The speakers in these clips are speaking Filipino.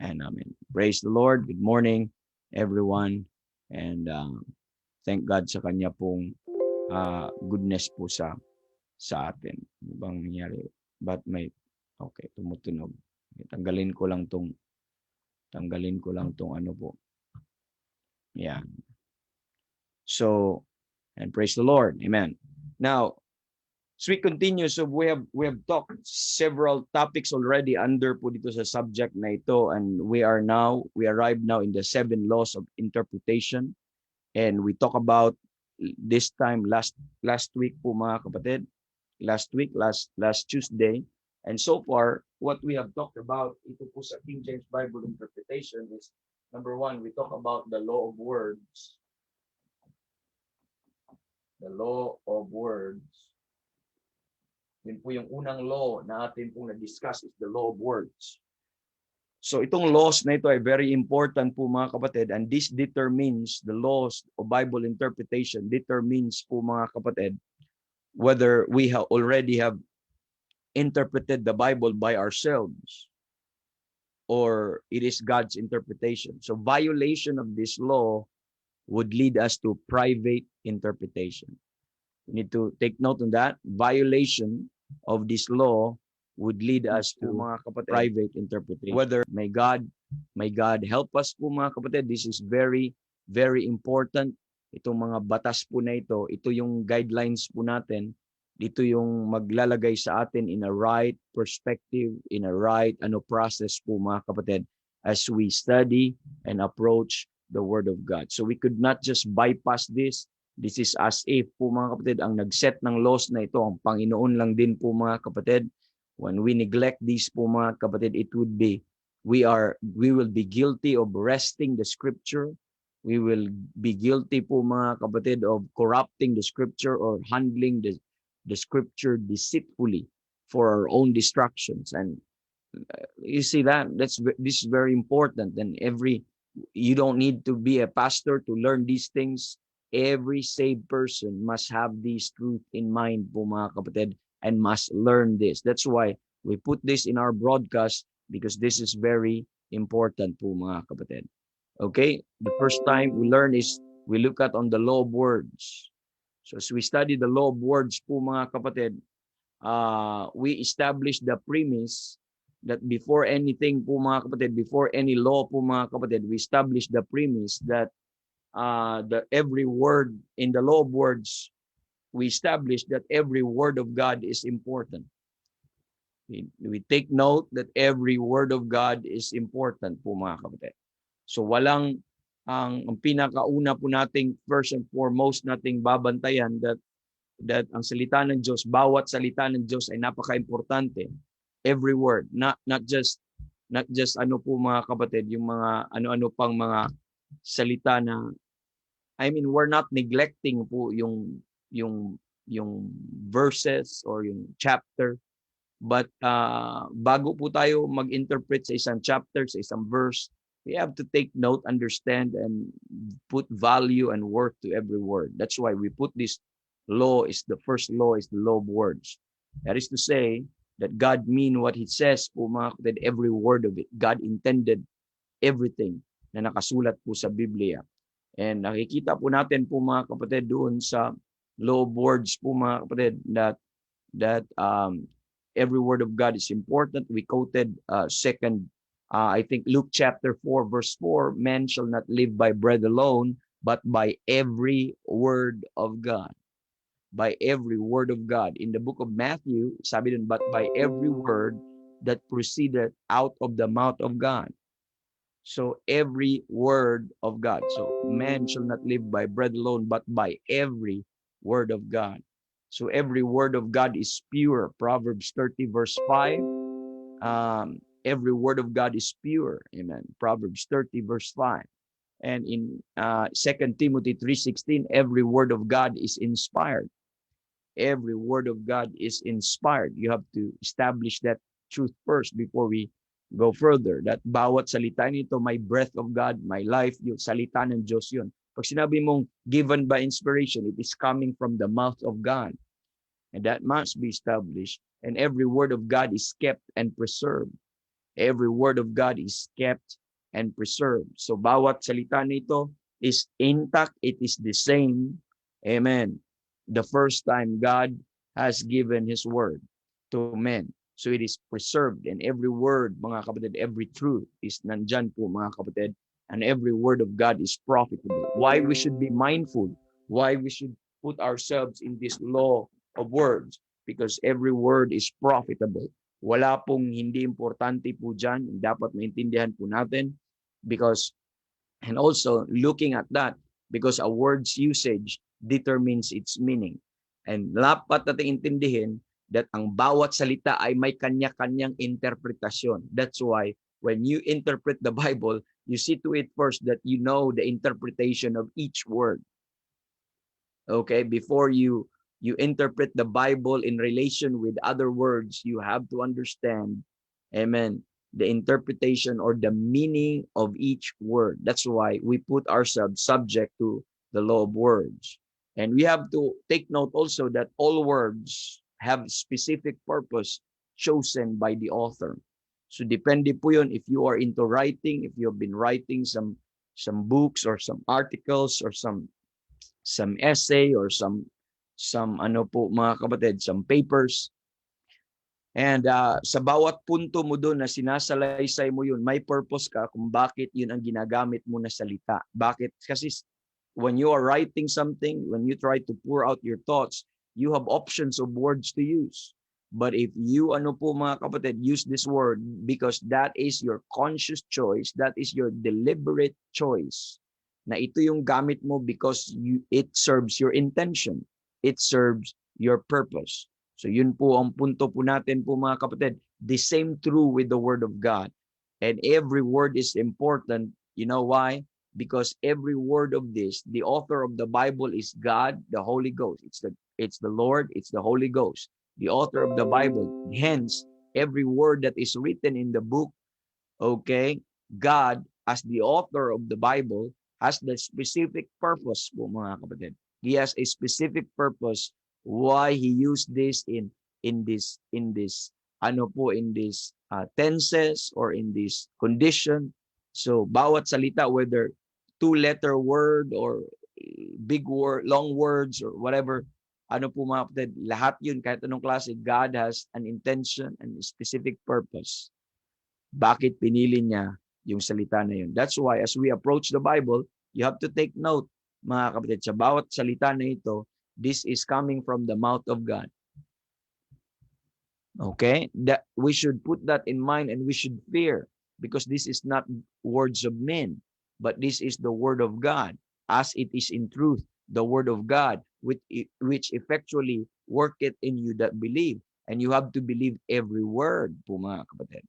And amen. Praise the Lord. Good morning, everyone. And thank God sa kanya pong goodness po sa atin. Ano bang nangyari? But okay, tumutunog. Tanggalin ko lang tong ano po. Yeah. So, and praise the Lord. Amen. Now, as we continue, so we have talked several topics already under po dito sa subject na ito, and we arrive now in the 7 laws of interpretation, and we talk about this time last week po mga kapatid, last Tuesday, and so far what we have talked about ito po sa King James Bible interpretation is number 1, we talk about the law of words. The law of words. Yun po yung unang law na atin pong na-discuss is the law of words. So itong laws na ito ay very important po mga kapatid, and this determines the laws of Bible interpretation, determines po mga kapatid whether we already have interpreted the Bible by ourselves or it is God's interpretation. So violation of this law would lead us to private interpretation. We need to take note on that. Violation of this law would lead us to mga kapatid, private interpretation. Whether may God help us po mga kapatid. This is very, very important. Itong mga batas po na ito yung guidelines po natin. Ito yung maglalagay sa atin in a right perspective, in a right process po mga kapatid as we study and approach the Word of God. So we could not just bypass this. This is as if po mga kapatid, ang nag-set ng laws na ito, ang Panginoon lang din po mga kapatid. When we neglect these po mga kapatid, it would be, we will be guilty of wresting the scripture. We will be guilty po mga kapatid of corrupting the scripture or handling the scripture deceitfully for our own destructions. And you see this is very important. And you don't need to be a pastor to learn these things. Every saved person must have this truth in mind po mga kapatid and must learn this. That's why we put this in our broadcast, because this is very important po mga kapatid. Okay, the first time we learn is we look at on the law of words. So as we study the law of words po mga kapatid, we establish the premise that before anything po mga kapatid, before any law po mga kapatid, we establish the premise that every word in the law of words, we establish that every word of God is important. We take note that every word of God is important po mga kapatid. So ang pinakauna po nating first and foremost nating babantayan that ang salita ng Diyos, bawat salita ng Diyos ay napaka-importante. Every word, not just ano po mga kapatid, yung mga ano-ano pang mga salita na, I mean, we're not neglecting po yung verses or yung chapter, but bago po tayo mag-interpret sa isang chapter, sa isang verse, we have to take note, understand, and put value and worth to every word. That's why we put this law, the first law is the law of words. That is to say that God mean what He says po mga kapatid, every word of it. God intended everything na nakasulat po sa Biblia. And nakikita po natin po mga kapatid doon sa law of words po mga kapatid that every word of God is important. We quoted I think Luke chapter 4 verse 4, man shall not live by bread alone, but by every word of God. By every word of God. In the book of Matthew, sabi dun, but by every word that proceeded out of the mouth of God. So every word of God. So man shall not live by bread alone, but by every word of God. So every word of God is pure. Proverbs 30 verse 5. Every word of God is pure. Amen. Proverbs 30 verse 5. And in 2 Timothy 3:16, every word of God is inspired. Every word of God is inspired. You have to establish that truth first before we go further. That bawat salita nito may breath of God, my life, yung salita ng Diyos yun. Pag sinabi mong given by inspiration, it is coming from the mouth of God. And that must be established. And every word of God is kept and preserved. Every word of God is kept and preserved. So bawat salita nito is intact. It is the same. Amen. The first time God has given His word to men. So it is preserved, and every word, mga kapatid, every truth is nandyan po, mga kapatid, and every word of God is profitable. Why we should be mindful? Why we should put ourselves in this law of words? Because every word is profitable. Wala pong hindi importante po dyan. Dapat maintindihan po natin because, and also looking at that, because a word's usage determines its meaning. And dapat natin intindihin that ang bawat salita ay may kanya-kanyang interpretasyon. That's why when you interpret the Bible, you see to it first that you know the interpretation of each word. Okay, before you interpret the Bible in relation with other words, you have to understand, amen, the interpretation or the meaning of each word. That's why we put ourselves subject to the law of words. And we have to take note also that all words have specific purpose chosen by the author. So depende po yun if you are into writing, if you have been writing some books or some articles or some essay or some ano po mga kapatid, some papers. And sa bawat punto mo doon na sinasalaysay mo yun, may purpose ka kung bakit yun ang ginagamit mo na salita. Bakit? Kasi when you are writing something, when you try to pour out your thoughts, you have options of words to use. But if you, ano po mga kapatid, use this word because that is your conscious choice, that is your deliberate choice, na ito yung gamit mo because it serves your intention. It serves your purpose. So yun po ang punto po natin po mga kapatid. The same true with the Word of God. And every word is important. You know why? Because every word of this, the author of the Bible is God, the Holy Ghost. It's the Lord, it's the Holy Ghost, the author of the Bible. Hence, every word that is written in the book, okay, God, as the author of the Bible, has the specific purpose po mga kapatid. He has a specific purpose why He used this in this ano po, in this tenses or in this condition. So bawat salita, whether two-letter word or big word, long words or whatever, ano po mga kapatid, lahat yun, kahit anong klase, God has an intention and a specific purpose. Bakit pinili niya yung salita na yun? That's why as we approach the Bible, you have to take note, mga kapatid, sa bawat salita na ito, this is coming from the mouth of God. Okay? That we should put that in mind and we should fear because this is not words of men, but this is the word of God, as it is in truth, the word of God, which effectually worketh in you that believe. And you have to believe every word po mga kapatid.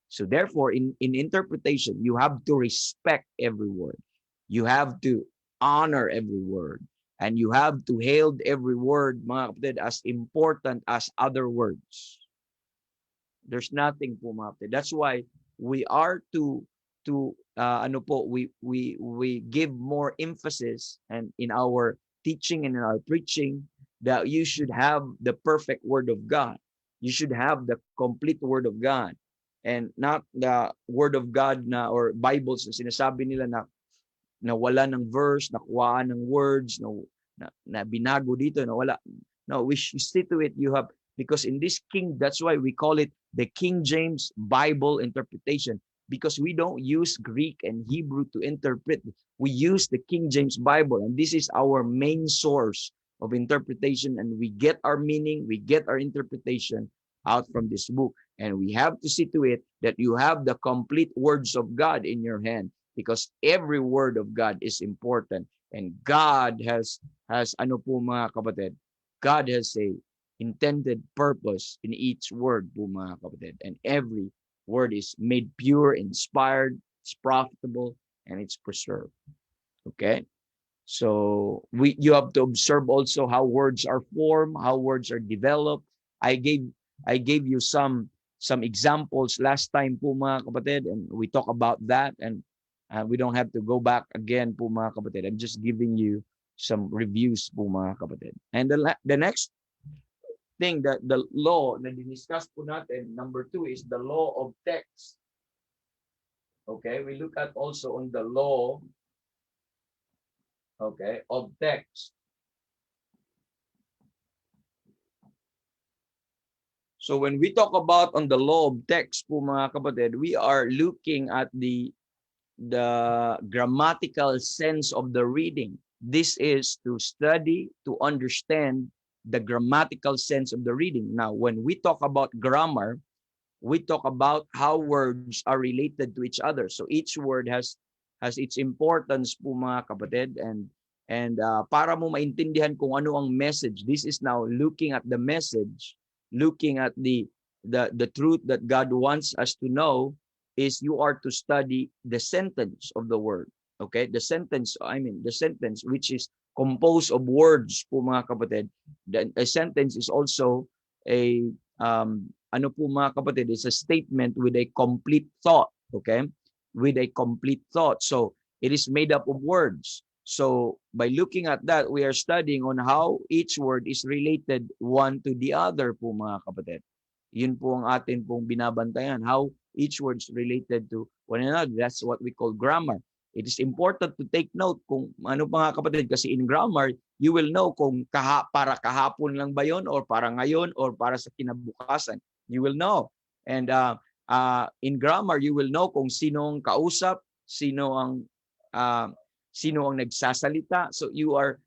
So therefore, in interpretation, you have to respect every word. You have to honor every word. And you have to hail every word, mga kapatid, as important as other words. There's nothing po, mga kapatid. That's why we are to ano po, we give more emphasis and in our teaching and in our preaching that you should have the perfect word of God. You should have the complete word of God. And not the word of God na or Bibles na sinasabi nila na wala ng verse, nakuhaan ng words, na binago dito, na wala. No, we see to it you have, because in this king, that's why we call it the King James Bible interpretation, because we don't use Greek and Hebrew to interpret. We use the King James Bible, and this is our main source of interpretation, and we get our meaning, we get our interpretation out from this book. And we have to see to it that you have the complete words of God in your hand, because every word of God is important. And God has ano po mga kapatid, God has a intended purpose in each word po mga kapatid. And every word is made pure, inspired, it's profitable, and it's preserved. Okay? So you have to observe also how words are formed, how words are developed. I gave you some examples last time po mga kapatid, and we talk about that, and we don't have to go back again po mga kapatid. I'm just giving you some reviews po mga kapatid. And the next thing that the law na diniscuss po natin, number 2 is the law of text. Okay, we look at also on the law, okay, of text. So when we talk about on the law of text po mga kapatid, we are looking at the grammatical sense of the reading. This is to study, to understand the grammatical sense of the reading. Now, when we talk about grammar, we talk about how words are related to each other. So each word has its importance po mga kapatid, and para mo maintindihan kung ano ang message, this is now looking at the message, looking at the truth that God wants us to know, is you are to study the sentence of the word. Okay, the sentence which is composed of words po mga kapatid. A sentence is also a ano po mga kapatid, is a statement with a complete thought. Okay, with a complete thought. So it is made up of words. So by looking at that, we are studying on how each word is related one to the other po mga kapatid. Yun po ang atin pong binabantayan, how each word is related to one another. That's what we call grammar. It is important to take note kung ano pa mga kapatid, kasi in grammar, you will know kung para kahapon lang ba yun, or para ngayon, or para sa kinabukasan. You will know. And in grammar, you will know kung sino ang kausap, sino ang nagsasalita. So you are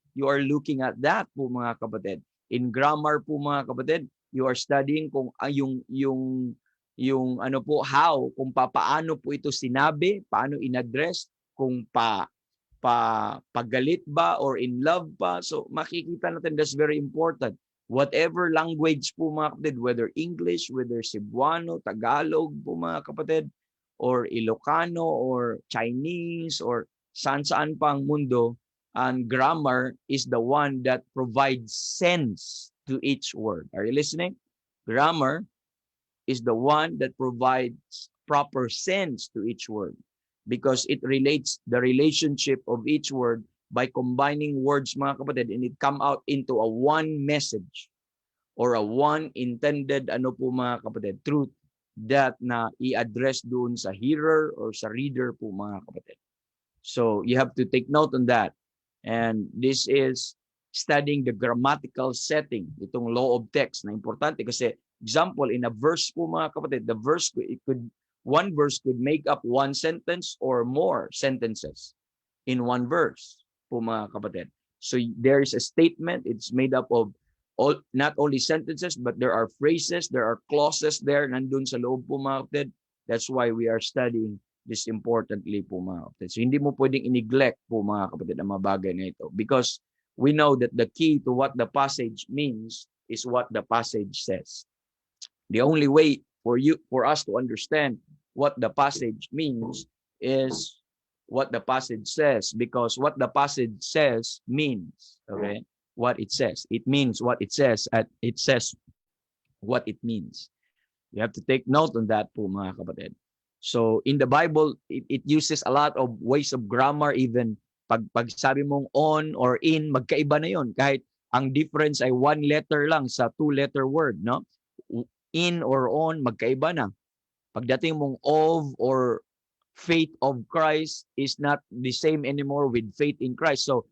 looking at that po mga kapatid. In grammar po mga kapatid, you are studying kung yung ano po, how, kung paano po ito sinabi, paano in-address, kung pagalit ba or in love pa. So makikita natin, that's very important. Whatever language po mga kapatid, whether English, whether Cebuano, Tagalog po mga kapatid, or Ilocano, or Chinese, or saan-saan pang mundo, and grammar is the one that provides sense to each word. Are you listening? Grammar is the one that provides proper sense to each word, because it relates the relationship of each word by combining words mga kapatid, and it come out into a one message or a one intended ano po mga kapatid, truth that na i-address doon sa hearer or sa reader po mga kapatid. So you have to take note on that. And this is studying the grammatical setting, itong law of text na importante, kasi example, in a verse po mga kapatid, one verse could make up one sentence or more sentences in one verse po mga kapatid. So there is a statement, it's made up of not only sentences, but there are phrases, there are clauses there, nandun sa loob po mga kapatid. That's why we are studying this importantly po mga kapatid. So hindi mo pwedeng i-neglect po mga kapatid ang mga bagay na ito, because we know that the key to what the passage means is what the passage says. The only way for us to understand what the passage means is what the passage says, because what the passage says means, okay, what it says. It means what it says, and it says what it means. You have to take note on that po mga kapatid. So in the Bible, it uses a lot of ways of grammar. Even pag sabi mong on or in, magkaiba na yon. Kahit ang difference ay one letter lang sa two-letter word, no? In or on, magkaiba na. Pagdating mong of or faith of Christ is not the same anymore with faith in Christ. So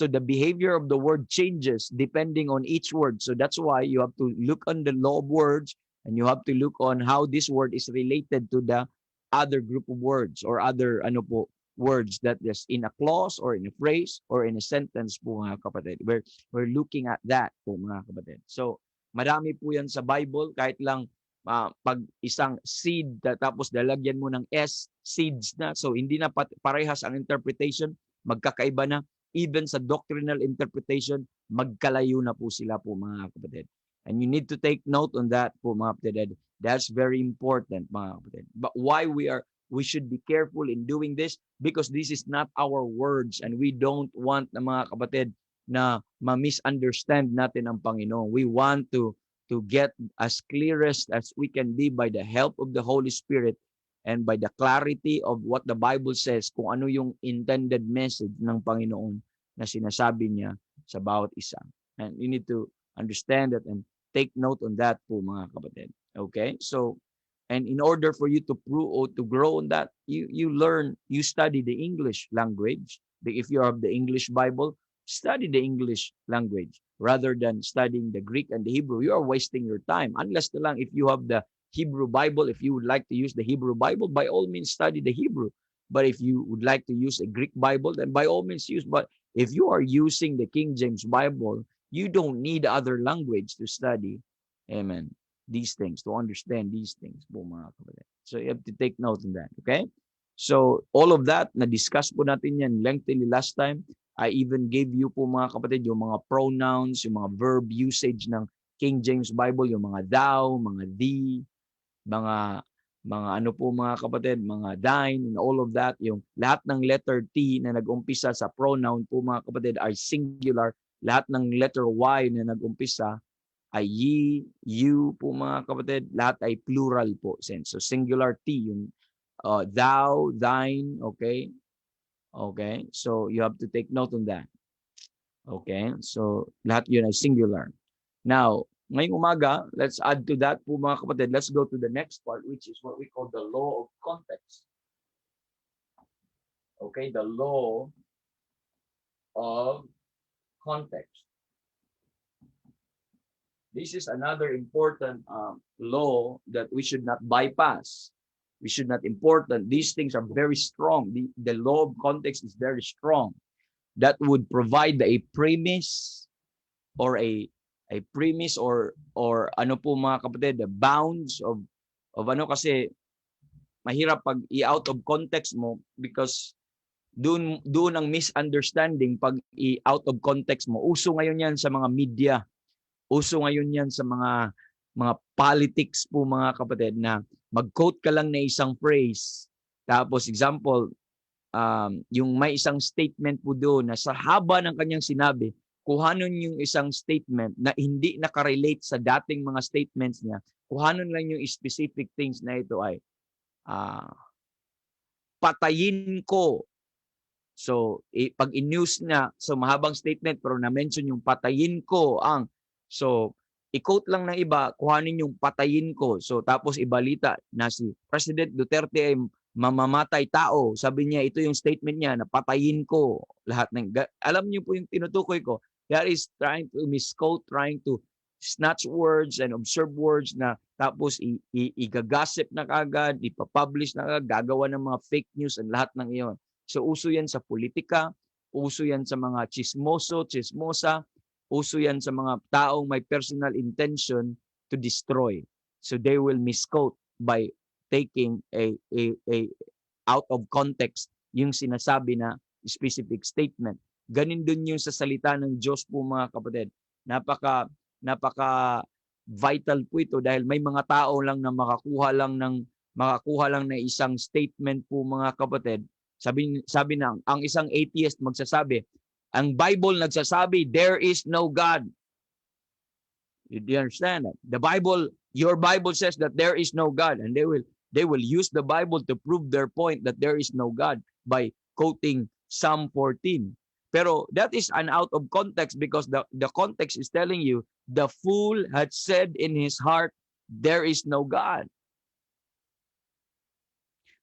the behavior of the word changes depending on each word. So that's why you have to look on the law of words, and you have to look on how this word is related to the other group of words or other ano po words that is in a clause or in a phrase or in a sentence po mga kapatid. We're looking at that po mga kapatid. So marami po yan sa Bible, kahit lang pag isang seed tapos dalagyan mo ng S, seeds na. So hindi na parehas ang interpretation, magkakaiba na. Even sa doctrinal interpretation, magkalayo na po sila po mga kapatid. And you need to take note on that po mga kapatid. That's very important mga kapatid. But why we should be careful in doing this, because this is not our words, and we don't want na mga kapatid na ma-misunderstand natin ang Panginoon. We want to get as clearest as we can be by the help of the Holy Spirit and by the clarity of what the Bible says, kung ano yung intended message ng Panginoon na sinasabi niya sa bawat isa. And you need to understand that, and take note on that po mga kapatid. Okay? So, and in order for you to prove or to grow on that, you learn, you study the English language. If you have the English Bible, study the English language rather than studying the Greek and the Hebrew. You are wasting your time. Unless na lang if you have the Hebrew Bible, if you would like to use the Hebrew Bible, by all means study the Hebrew. But if you would like to use a Greek Bible, then by all means use. But if you are using the King James Bible, you don't need other language to study. Amen. These things, to understand these things po mga kapatid. So you have to take note of that. Okay? So all of that, na-discuss po natin yan lengthily last time. I even gave you po mga kapatid yung mga pronouns, yung mga verb usage ng King James Bible, yung mga thou, mga thee, mga ano po mga kapatid, mga thine, and all of that, yung lahat ng letter T na nag-umpisa sa pronoun po mga kapatid are singular. Lahat ng letter Y na nag-umpisa ay ye, you po mga kapatid, lahat ay plural po sense. So singular T, yung thou, thine, okay? Okay? So you have to take note on that. Okay? So lahat yun ay singular. Now, ngayong umaga, let's add to that po mga kapatid. Let's go to the next part, which is what we call the law of context. Okay, the law of context. This is another important law that we should not bypass. We should not important. These things are very strong. The law of context is very strong. That would provide a premise or a premise or ano po mga kapatid, the bounds of ano, kasi mahirap pag i-out of context mo because doon ang misunderstanding pag i-out of context mo. Uso ngayon yan sa mga media. Uso ngayon yan sa mga politics po mga kapatid na mag-quote ka lang na isang phrase. Tapos example, yung may isang statement po doon na sa haba ng kanyang sinabi, kuhanon yung isang statement na hindi nakarelate sa dating mga statements niya. Kuhanon lang yung specific things na ito ay patayin ko. So, pag in-news na, so mahabang statement pero na-mention yung patayin ko ang, so, i-quote lang ng iba, kuhanin yung patayin ko. So, tapos ibalita na si President Duterte ay mamamatay tao. Sabi niya, ito yung statement niya na patayin ko lahat ng, alam niyo po yung tinutukoy ko. That is trying to misquote, trying to snatch words and observe words na tapos i-gagasip na kagad, ipapublish na kagad, gagawa ng mga fake news and lahat ng iyon. So uso yan sa politika, uso yan sa mga chismoso, chismosa, uso yan sa mga taong may personal intention to destroy. So they will misquote by taking a out of context yung sinasabi na specific statement. Ganin din yung sa salita ng Diyos po mga kapatid. Napaka vital po ito dahil may mga tao lang na makakuha lang ng isang statement po mga kapatid. Sabi na ang isang atheist magsasabi, ang Bible nagsasabi there is no God. Do you understand that? The Bible, your Bible says that there is no God, and they will use the Bible to prove their point that there is no God by quoting Psalm 14. Pero that is an out of context because the context is telling you the fool had said in his heart, there is no God.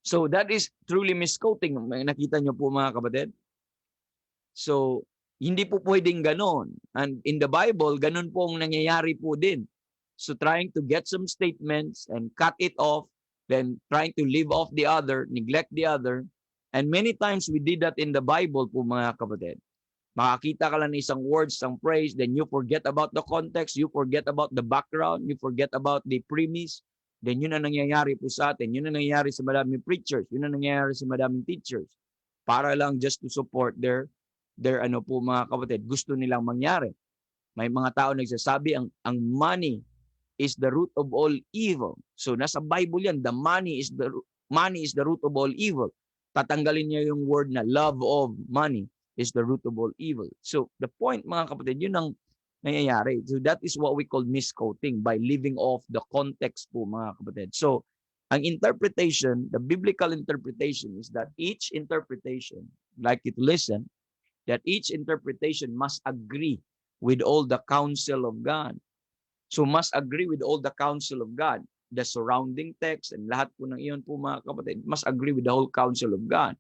So that is truly misquoting. Nakita nyo po mga kapatid? So, hindi po pwedeng ganon. And in the Bible, ganon po ang nangyayari po din. So trying to get some statements and cut it off, then trying to leave off the other, neglect the other. And many times we did that in the Bible po mga kapatid. Makakita ka lang ng isang words, isang phrase, then you forget about the context, you forget about the background, you forget about the premise. Then yun ang nangyayari po sa atin. Yun ang nangyayari sa madaming preachers. Yun ang nangyayari sa madaming teachers. Para lang just to support their ano po mga kapatid, gusto nilang mangyari. May mga tao nagsasabi ang money is the root of all evil. So nasa Bible yan, the money is the root of all evil. Tatanggalin niya yung word na love of money is the root of all evil. So the point mga kapatid, yun ang nangyayari. So that is what we call misquoting by leaving off the context po mga kapatid. So ang interpretation, the biblical interpretation is that each interpretation, like it listen, that each interpretation must agree with all the counsel of God. So must agree with all the counsel of God. The surrounding text and lahat po ng iyon po mga kapatid, must agree with the whole counsel of God.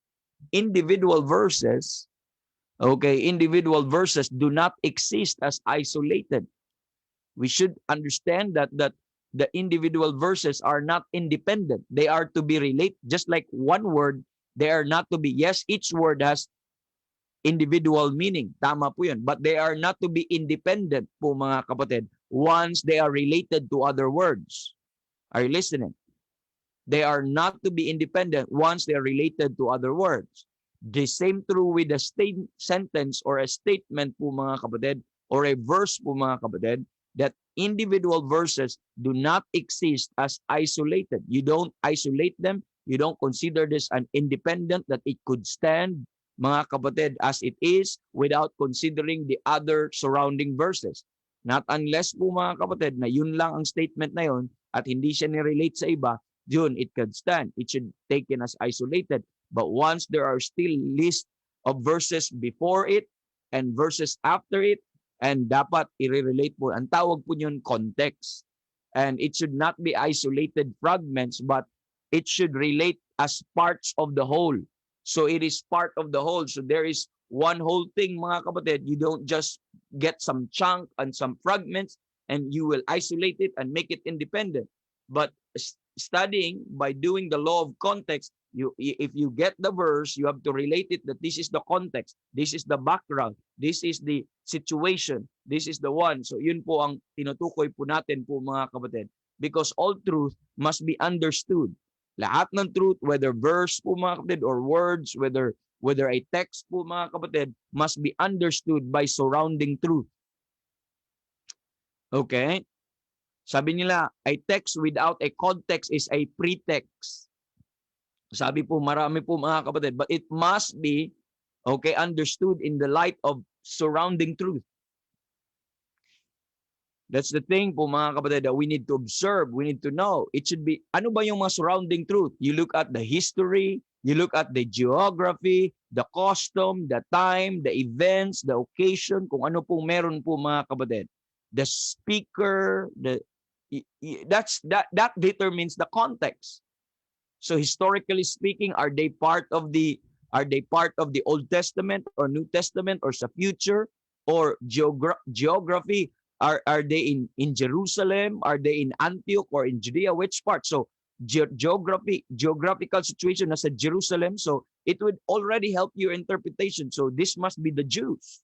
Individual verses, okay, individual verses do not exist as isolated. We should understand that the individual verses are not independent. They are to be related. Just like one word, they are not to be, yes, each word has individual meaning. Tama po yun. But they are not to be independent po mga kapatid once they are related to other words. Are you listening? They are not to be independent once they are related to other words. The same true with a sentence or a statement po mga kapatid, or a verse po mga kapatid, that individual verses do not exist as isolated. You don't isolate them. You don't consider this an independent that it could stand, mga kapatid, as it is without considering the other surrounding verses. Not unless po mga kapatid na yun lang ang statement na yun at hindi siya ni-relate sa iba, yun, it could stand. It should taken as isolated. But once there are still list of verses before it and verses after it, and dapat i-relate po. Ang tawag po yun context. And it should not be isolated fragments, but it should relate as parts of the whole. So it is part of the whole. So there is one whole thing, mga kapatid. You don't just get some chunk and some fragments and you will isolate it and make it independent. But studying by doing the law of context, if you get the verse, you have to relate it that this is the context, this is the background, this is the situation, this is the one. So yun po ang tinutukoy po natin po mga kapatid. Because all truth must be understood. Lahat ng truth, whether verse po mga kapatid or words, whether a text po mga kapatid, must be understood by surrounding truth. Okay? Sabi nila, a text without a context is a pretext. Sabi po, marami po mga kapatid, but it must be, okay, understood in the light of surrounding truth. That's the thing po mga kapatid that we need to observe, we need to know. It should be, ano ba yung mga surrounding truth? You look at the history, you look at the geography, the custom, the time, the events, the occasion, kung ano pong meron po mga kapatid. The speaker, that determines the context. So historically speaking, are they part of the Old Testament or New Testament or sa future or geography? Are they in Jerusalem? Are they in Antioch or in Judea? Which part? So geographical situation nasa Jerusalem. So it would already help your interpretation. So this must be the Jews.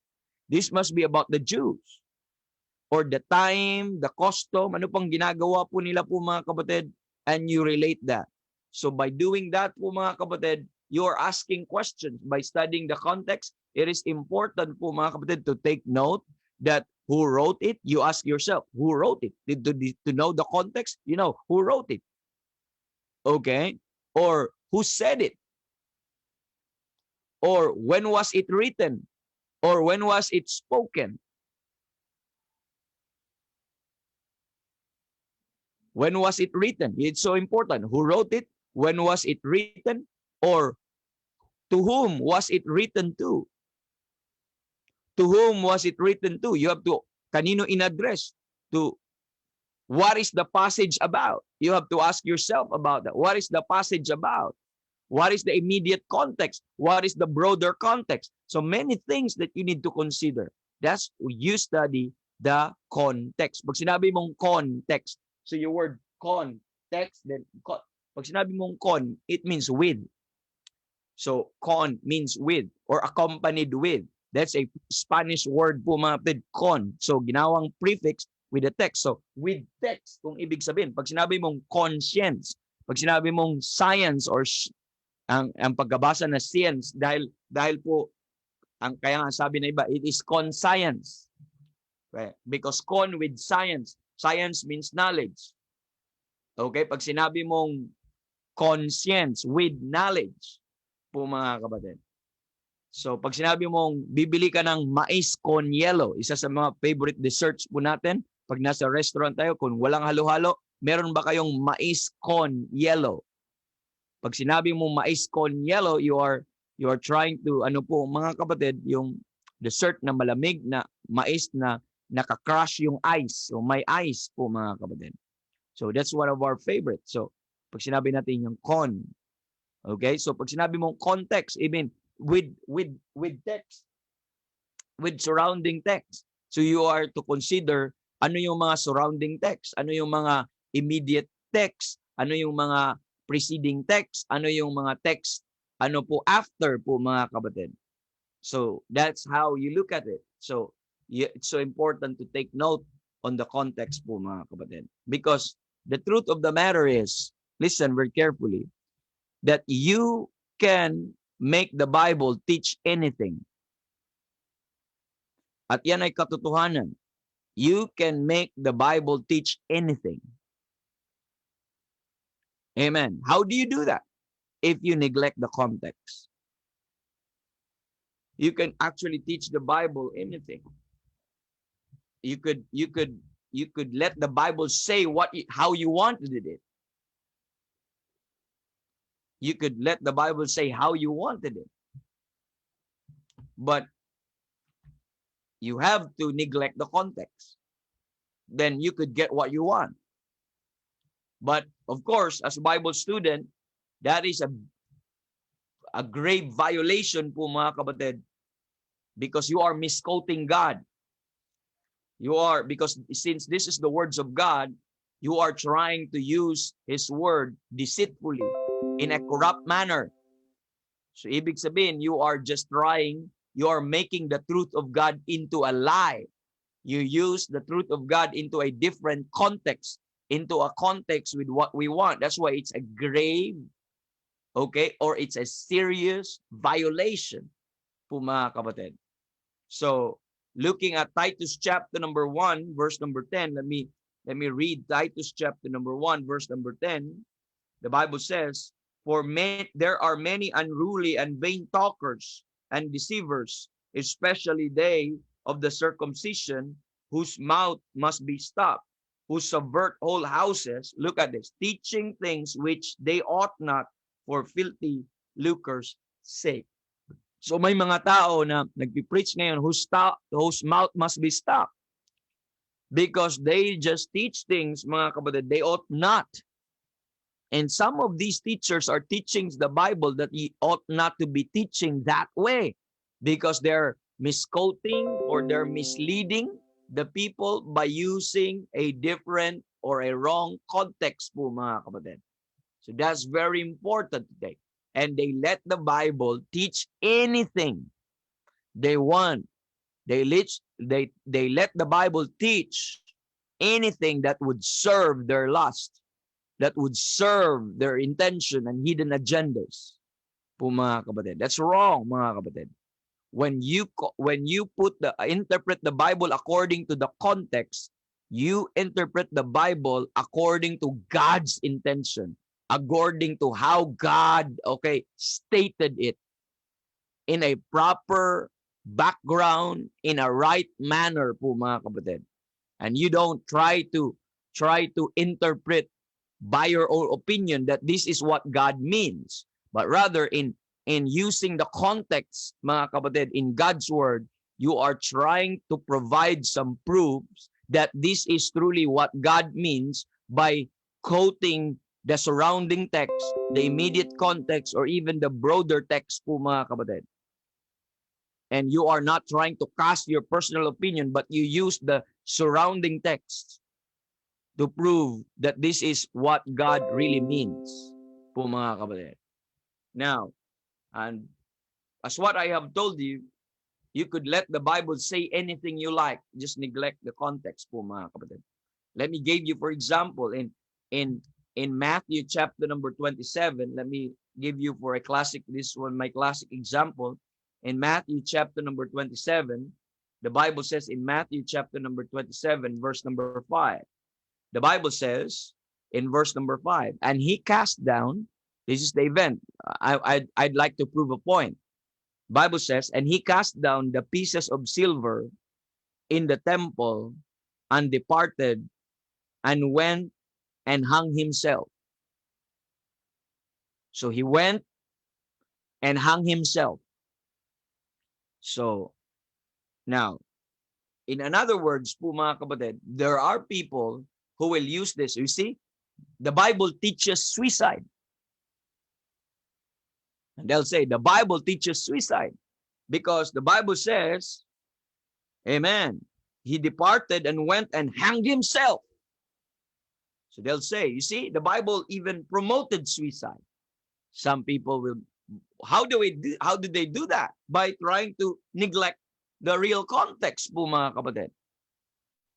This must be about the Jews. Or the time, the custom, ano pang ginagawa po nila po mga kapatid, and you relate that. So by doing that po mga kapatid, you're asking questions. By studying the context, it is important po mga kapatid to take note that who wrote it, you ask yourself, who wrote it? To know the context, you know, who wrote it? Okay? Or who said it? Or when was it written? Or when was it spoken? When was it written? It's so important. Who wrote it? When was it written? Or to whom was it written to? To whom was it written to? You have to, kanino in-address? To, what is the passage about? You have to ask yourself about that. What is the passage about? What is the immediate context? What is the broader context? So many things that you need to consider. That's you study the context. Pag sinabi mong context, so your word context, then pag sinabi mong con, it means with. So con means with or accompanied with. That's a Spanish word po mga kapatid, con. So ginawang prefix with the text. So with text, kung ibig sabihin, pag sinabi mong conscience, pag sinabi mong science or ang pagbabasa na science, dahil po, kaya nga sabi na iba, it is conscience. Okay? Because con with science, science means knowledge. Okay? Pag sinabi mong conscience with knowledge po mga kapatid. So pag sinabi mong bibili ka ng mais con yelo, isa sa mga favorite desserts po natin, pag nasa restaurant tayo, kung walang halo-halo, meron ba kayong mais con yelo? Pag sinabi mong mais con yelo, you are trying to, ano po mga kapatid, yung dessert na malamig na mais na naka-crush yung ice. So may ice po mga kapatid. So that's one of our favorites. So pag sinabi natin yung con, okay? So pag sinabi mong context, even with text, with surrounding text. So you are to consider ano yung mga surrounding text, ano yung mga immediate text, ano yung mga preceding text, ano yung mga text, ano po after po mga kapatid. So that's how you look at it. So it's so important to take note on the context po mga kapatid. Because the truth of the matter is, listen very carefully, that you can make the Bible teach anything. At yan ay katotohanan. You can make the Bible teach anything. Amen. How do you do that? If you neglect the context. You can actually teach the Bible anything. You could let the Bible say how you wanted it. You could let the Bible say how you wanted it. But you have to neglect the context. Then you could get what you want. But of course, as a Bible student, that is a grave violation po mga kapatid, because you are misquoting God. Because since this is the words of God, you are trying to use His word deceitfully in a corrupt manner. So ibig sabihin, you are making the truth of God into a lie. You use the truth of God into a different context, into a context with what we want. That's why it's a grave, okay, or it's a serious violation po mga kapatid. So, looking at Titus chapter number 1, verse number 10, let me read Titus chapter number 1, verse number 10. The Bible says, "For there are many unruly and vain talkers and deceivers, especially they of the circumcision, whose mouth must be stopped, who subvert whole houses," look at this, "teaching things which they ought not, for filthy lucre's sake." So may mga tao na nagpi-preach ngayon whose mouth must be stopped because they just teach things, mga kapatid, they ought not. And some of these teachers are teaching the Bible that you ought not to be teaching that way because they're misquoting or they're misleading the people by using a different or a wrong context po mga kapatid. So that's very important today. And they let the Bible teach anything they want. They let the Bible teach anything that would serve their lust, that would serve their intention and hidden agendas. Po mga kapatid. That's wrong, mga kapatid. When you interpret the Bible according to the context, you interpret the Bible according to God's intention, according to how God, stated it in a proper background, in a right manner po mga kapatid. And you don't try to interpret by your own opinion that this is what God means, but rather in using the context, mga kapatid, in God's word, you are trying to provide some proofs that this is truly what God means by quoting the surrounding text, the immediate context, or even the broader text po mga kapatid. And you are not trying to cast your personal opinion, but you use the surrounding text to prove that this is what God really means po mga kapatid. Now, and as what I have told you, you could let the Bible say anything you like, just neglect the context po mga kapatid. Let me give you, for example, in Matthew chapter number 27, let me give you for this one, my classic example. In Matthew chapter number 27, the Bible says in Matthew chapter number 27, verse number 5, the Bible says in verse number 5, and he cast down, this is the event. I'd like to prove a point. Bible says, and he cast down the pieces of silver in the temple and departed and went and hung himself. So he went and hung himself. So now, In another words po mga kapatid, there are people who will use this. You see, the Bible teaches suicide. And they'll say, the Bible teaches suicide. Because the Bible says, amen, he departed and went and hanged himself. So they'll say, you see, the Bible even promoted suicide. Some people will, how do they do that? By trying to neglect the real context po mga kapatid.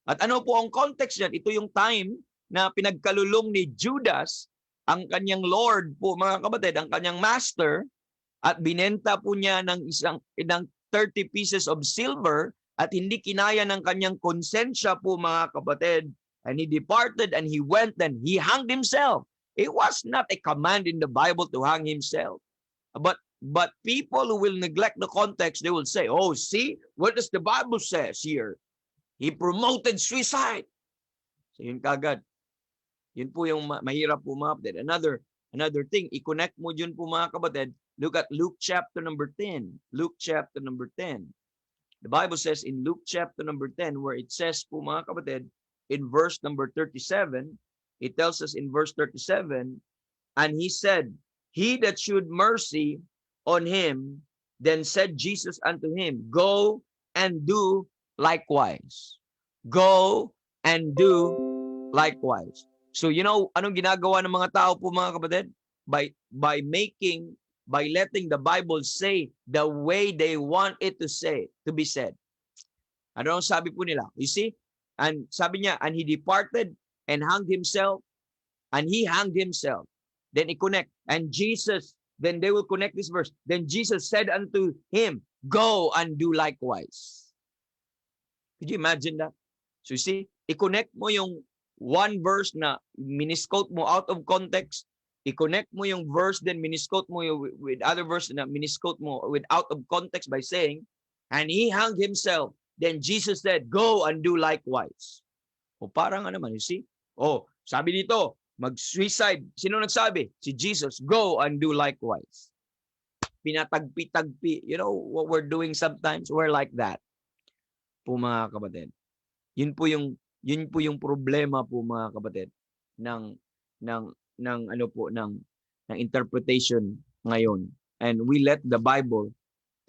At ano po ang context yan? Ito yung time na pinagkalulong ni Judas ang kanyang Lord po mga kapatid, ang kanyang master, at binenta po niya ng 30 pieces of silver at hindi kinaya ng kanyang konsensya po mga kapatid. And he departed and he went and he hanged himself. It was not a command in the Bible to hang himself. But people who will neglect the context, they will say, oh, see, what does the Bible says here? He promoted suicide. So yun kagad. Yun po yung mahirap po mga kapatid. Another thing, i-connect mo dyan po mga kapatid. Look at Luke chapter number 10. Luke chapter number 10. The Bible says in Luke chapter number 10, where it says po mga kapatid, in verse number 37, it tells us in verse 37, and he said, he that shewed mercy on him, then said Jesus unto him, go and do likewise. Go and do likewise. So you know, anong ginagawa ng mga tao po mga kapatid? By letting the Bible say the way they want it to be said. Ano ang sabi po nila? You see? And sabi niya, and he departed and hanged himself, and he hanged himself. Then i-connect. And Jesus, then they will connect this verse. Then Jesus said unto him, go and do likewise. Could you imagine that? So you see, i-connect mo yung one verse na minisquote mo out of context. I-connect mo yung verse, then minisquote mo with other verse na minisquote mo with out of context by saying, and he hanged himself. Then Jesus said, go and do likewise. O parang ano man, you see? Oh, sabi dito, mag-suicide. Sino nagsabi? Si Jesus. Go and do likewise. Pinatagpi-tagpi. You know what we're doing sometimes? We're like that. Po mga kapatid. Yun po yung problema po mga kapatid ng interpretation ngayon. And we let the Bible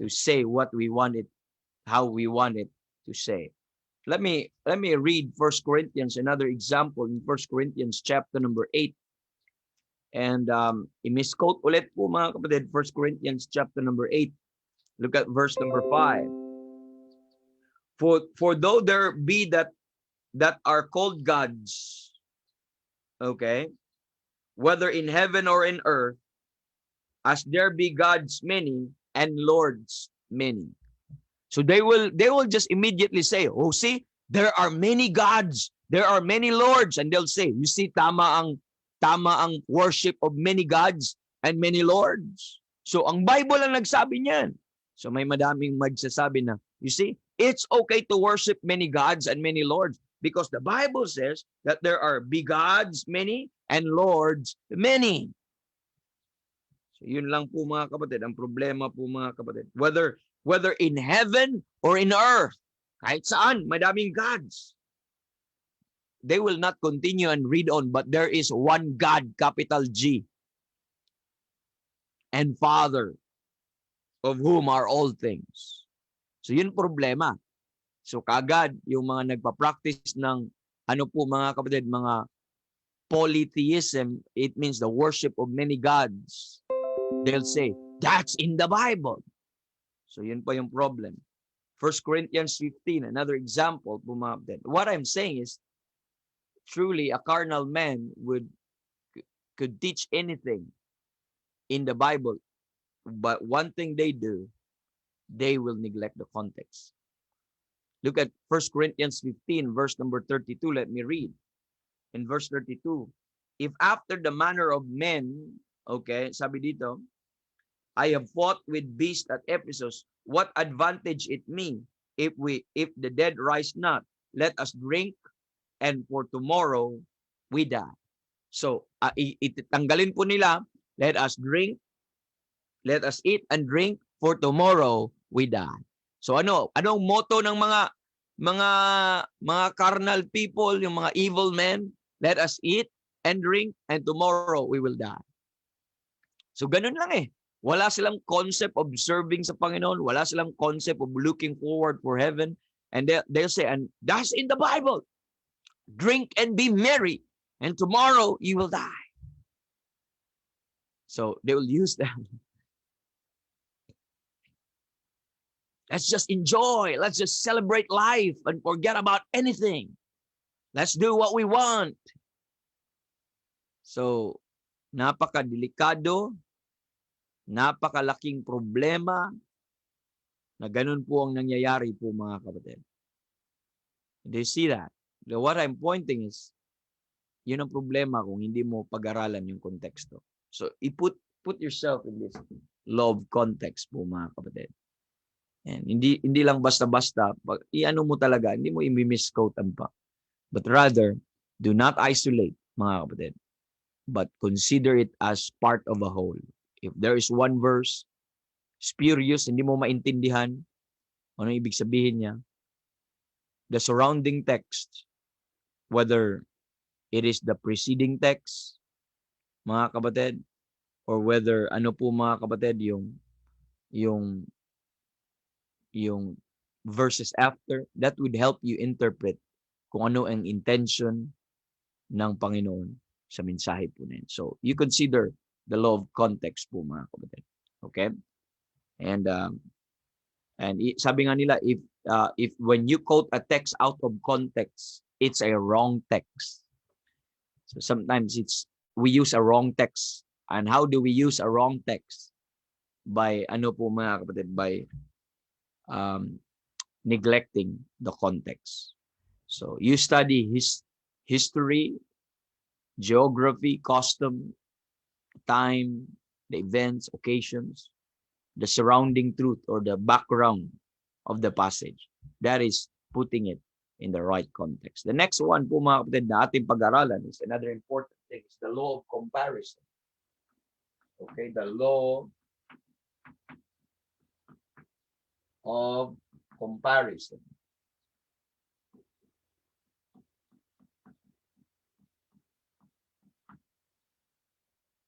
to say what we want it, how we want it to say. Let me read 1 Corinthians, another example in 1 Corinthians chapter number 8. And i-misquote ulit po mga kapatid, 1 Corinthians chapter number 8. Look at verse number 5. For though there be that are called gods, okay, whether in heaven or in earth, as there be gods many and lords many. So they will just immediately say, oh, see, there are many gods, there are many lords, and they'll say, you see, tama ang worship of many gods and many lords. So ang Bible ang nagsabi niyan. So may madaming magsasabi na, you see, it's okay to worship many gods and many lords because the Bible says that there are big gods many and lords many. So yun lang po mga kapatid, ang problema po mga kapatid. Whether in heaven or in earth, kahit saan, madaming gods. They will not continue and read on, but there is one God, capital G, and Father, of whom are all things. So yun problema. So kagad, yung mga nagpa-practice ng, ano po mga kapatid, mga polytheism, it means the worship of many gods. They'll say, that's in the Bible. So yun pa yung problem. 1 Corinthians 15, another example. What I'm saying is, truly a carnal man could teach anything in the Bible. But one thing they do, they will neglect the context. Look at 1 Corinthians 15, verse number 32. Let me read. In verse 32, if after the manner of men, okay, sabi dito, I have fought with beasts at Ephesus. What advantage it me if the dead rise not? Let us drink, and for tomorrow we die. So, itanggalin po nila, let us drink, let us eat and drink, for tomorrow we die. So anong motto ng mga carnal people, yung mga evil men, let us eat and drink and tomorrow we will die. So ganun lang eh. Wala silang concept of serving sa Panginoon. Wala silang concept of looking forward for heaven. And they'll say, and that's in the Bible. Drink and be merry. And tomorrow you will die. So they will use that. Let's just enjoy. Let's just celebrate life and forget about anything. Let's do what we want. So, napakadelikado, napakalaking problema na ganun po ang nangyayari po mga kapatid. Do you see that? What I'm pointing is, yun ang problema kung hindi mo pag-aralan yung konteksto. So, put yourself in this love context po mga kapatid. And hindi lang basta-basta, i-ano mo talaga, hindi mo i-misquote pa. But rather, do not isolate mga kapatid, but consider it as part of a whole. If there is one verse, spurious, hindi mo maintindihan, ano ibig sabihin niya, the surrounding text, whether it is the preceding text, mga kapatid, or whether ano po mga kapatid, yung verses after, that would help you interpret kung ano ang intention ng Panginoon sa mensahe po na yun. So, you consider the law of context po mga kapatid. Okay? And sabi nga nila, if when you quote a text out of context, it's a wrong text. So sometimes we use a wrong text. And how do we use a wrong text? By ano po mga kapatid, by neglecting the context. So you study history, geography, custom, time, the events, occasions, the surrounding truth or the background of the passage. That is putting it in the right context. The next one po mga kapatid na ating pag-aralan is another important thing, is the law of comparison. Okay, the law of comparison.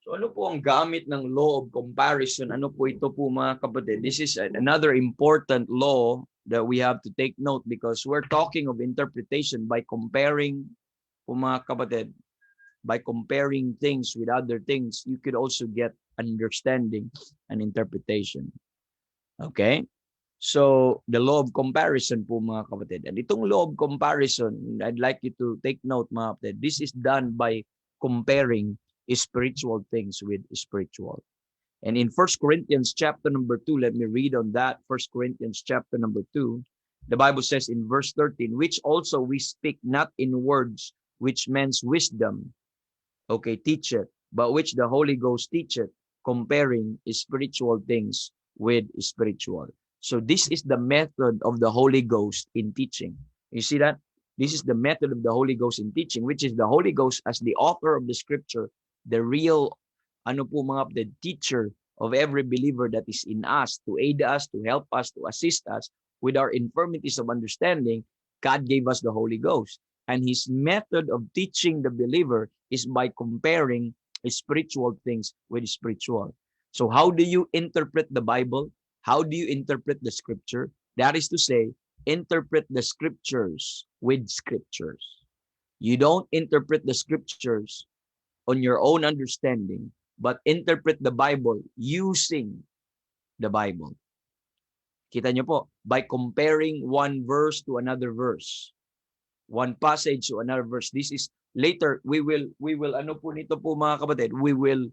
So ano po ang gamit ng law of comparison? Ano po ito po mga kapatid? This is another important law that we have to take note because we're talking of interpretation by comparing po mga kapatid, by comparing things with other things, you could also get understanding and interpretation. Okay? So, the law of comparison po mga kapatid. And itong law of comparison, I'd like you to take note mga kapatid, this is done by comparing spiritual things with spiritual. And in 1 Corinthians chapter number 2, let me read on that. 1 Corinthians chapter number 2, the Bible says in verse 13, which also we speak not in words which men's wisdom, okay, teacheth, but which the Holy Ghost teacheth, comparing spiritual things with spiritual. So this is the method of the Holy Ghost in teaching. You see that? This is the method of the Holy Ghost in teaching, which is the Holy Ghost as the author of the scripture, the real, ano po mga, the teacher of every believer that is in us, to aid us, to help us, to assist us with our infirmities of understanding. God gave us the Holy Ghost. And his method of teaching the believer is by comparing spiritual things with spiritual. So how do you interpret the Bible? How do you interpret the scripture? That is to say, interpret the scriptures with scriptures. You don't interpret the scriptures on your own understanding, but interpret the Bible using the Bible. Kita nyo po, by comparing one verse to another verse, one passage to another verse. This is later we will ano po nito po mga kapatid, we will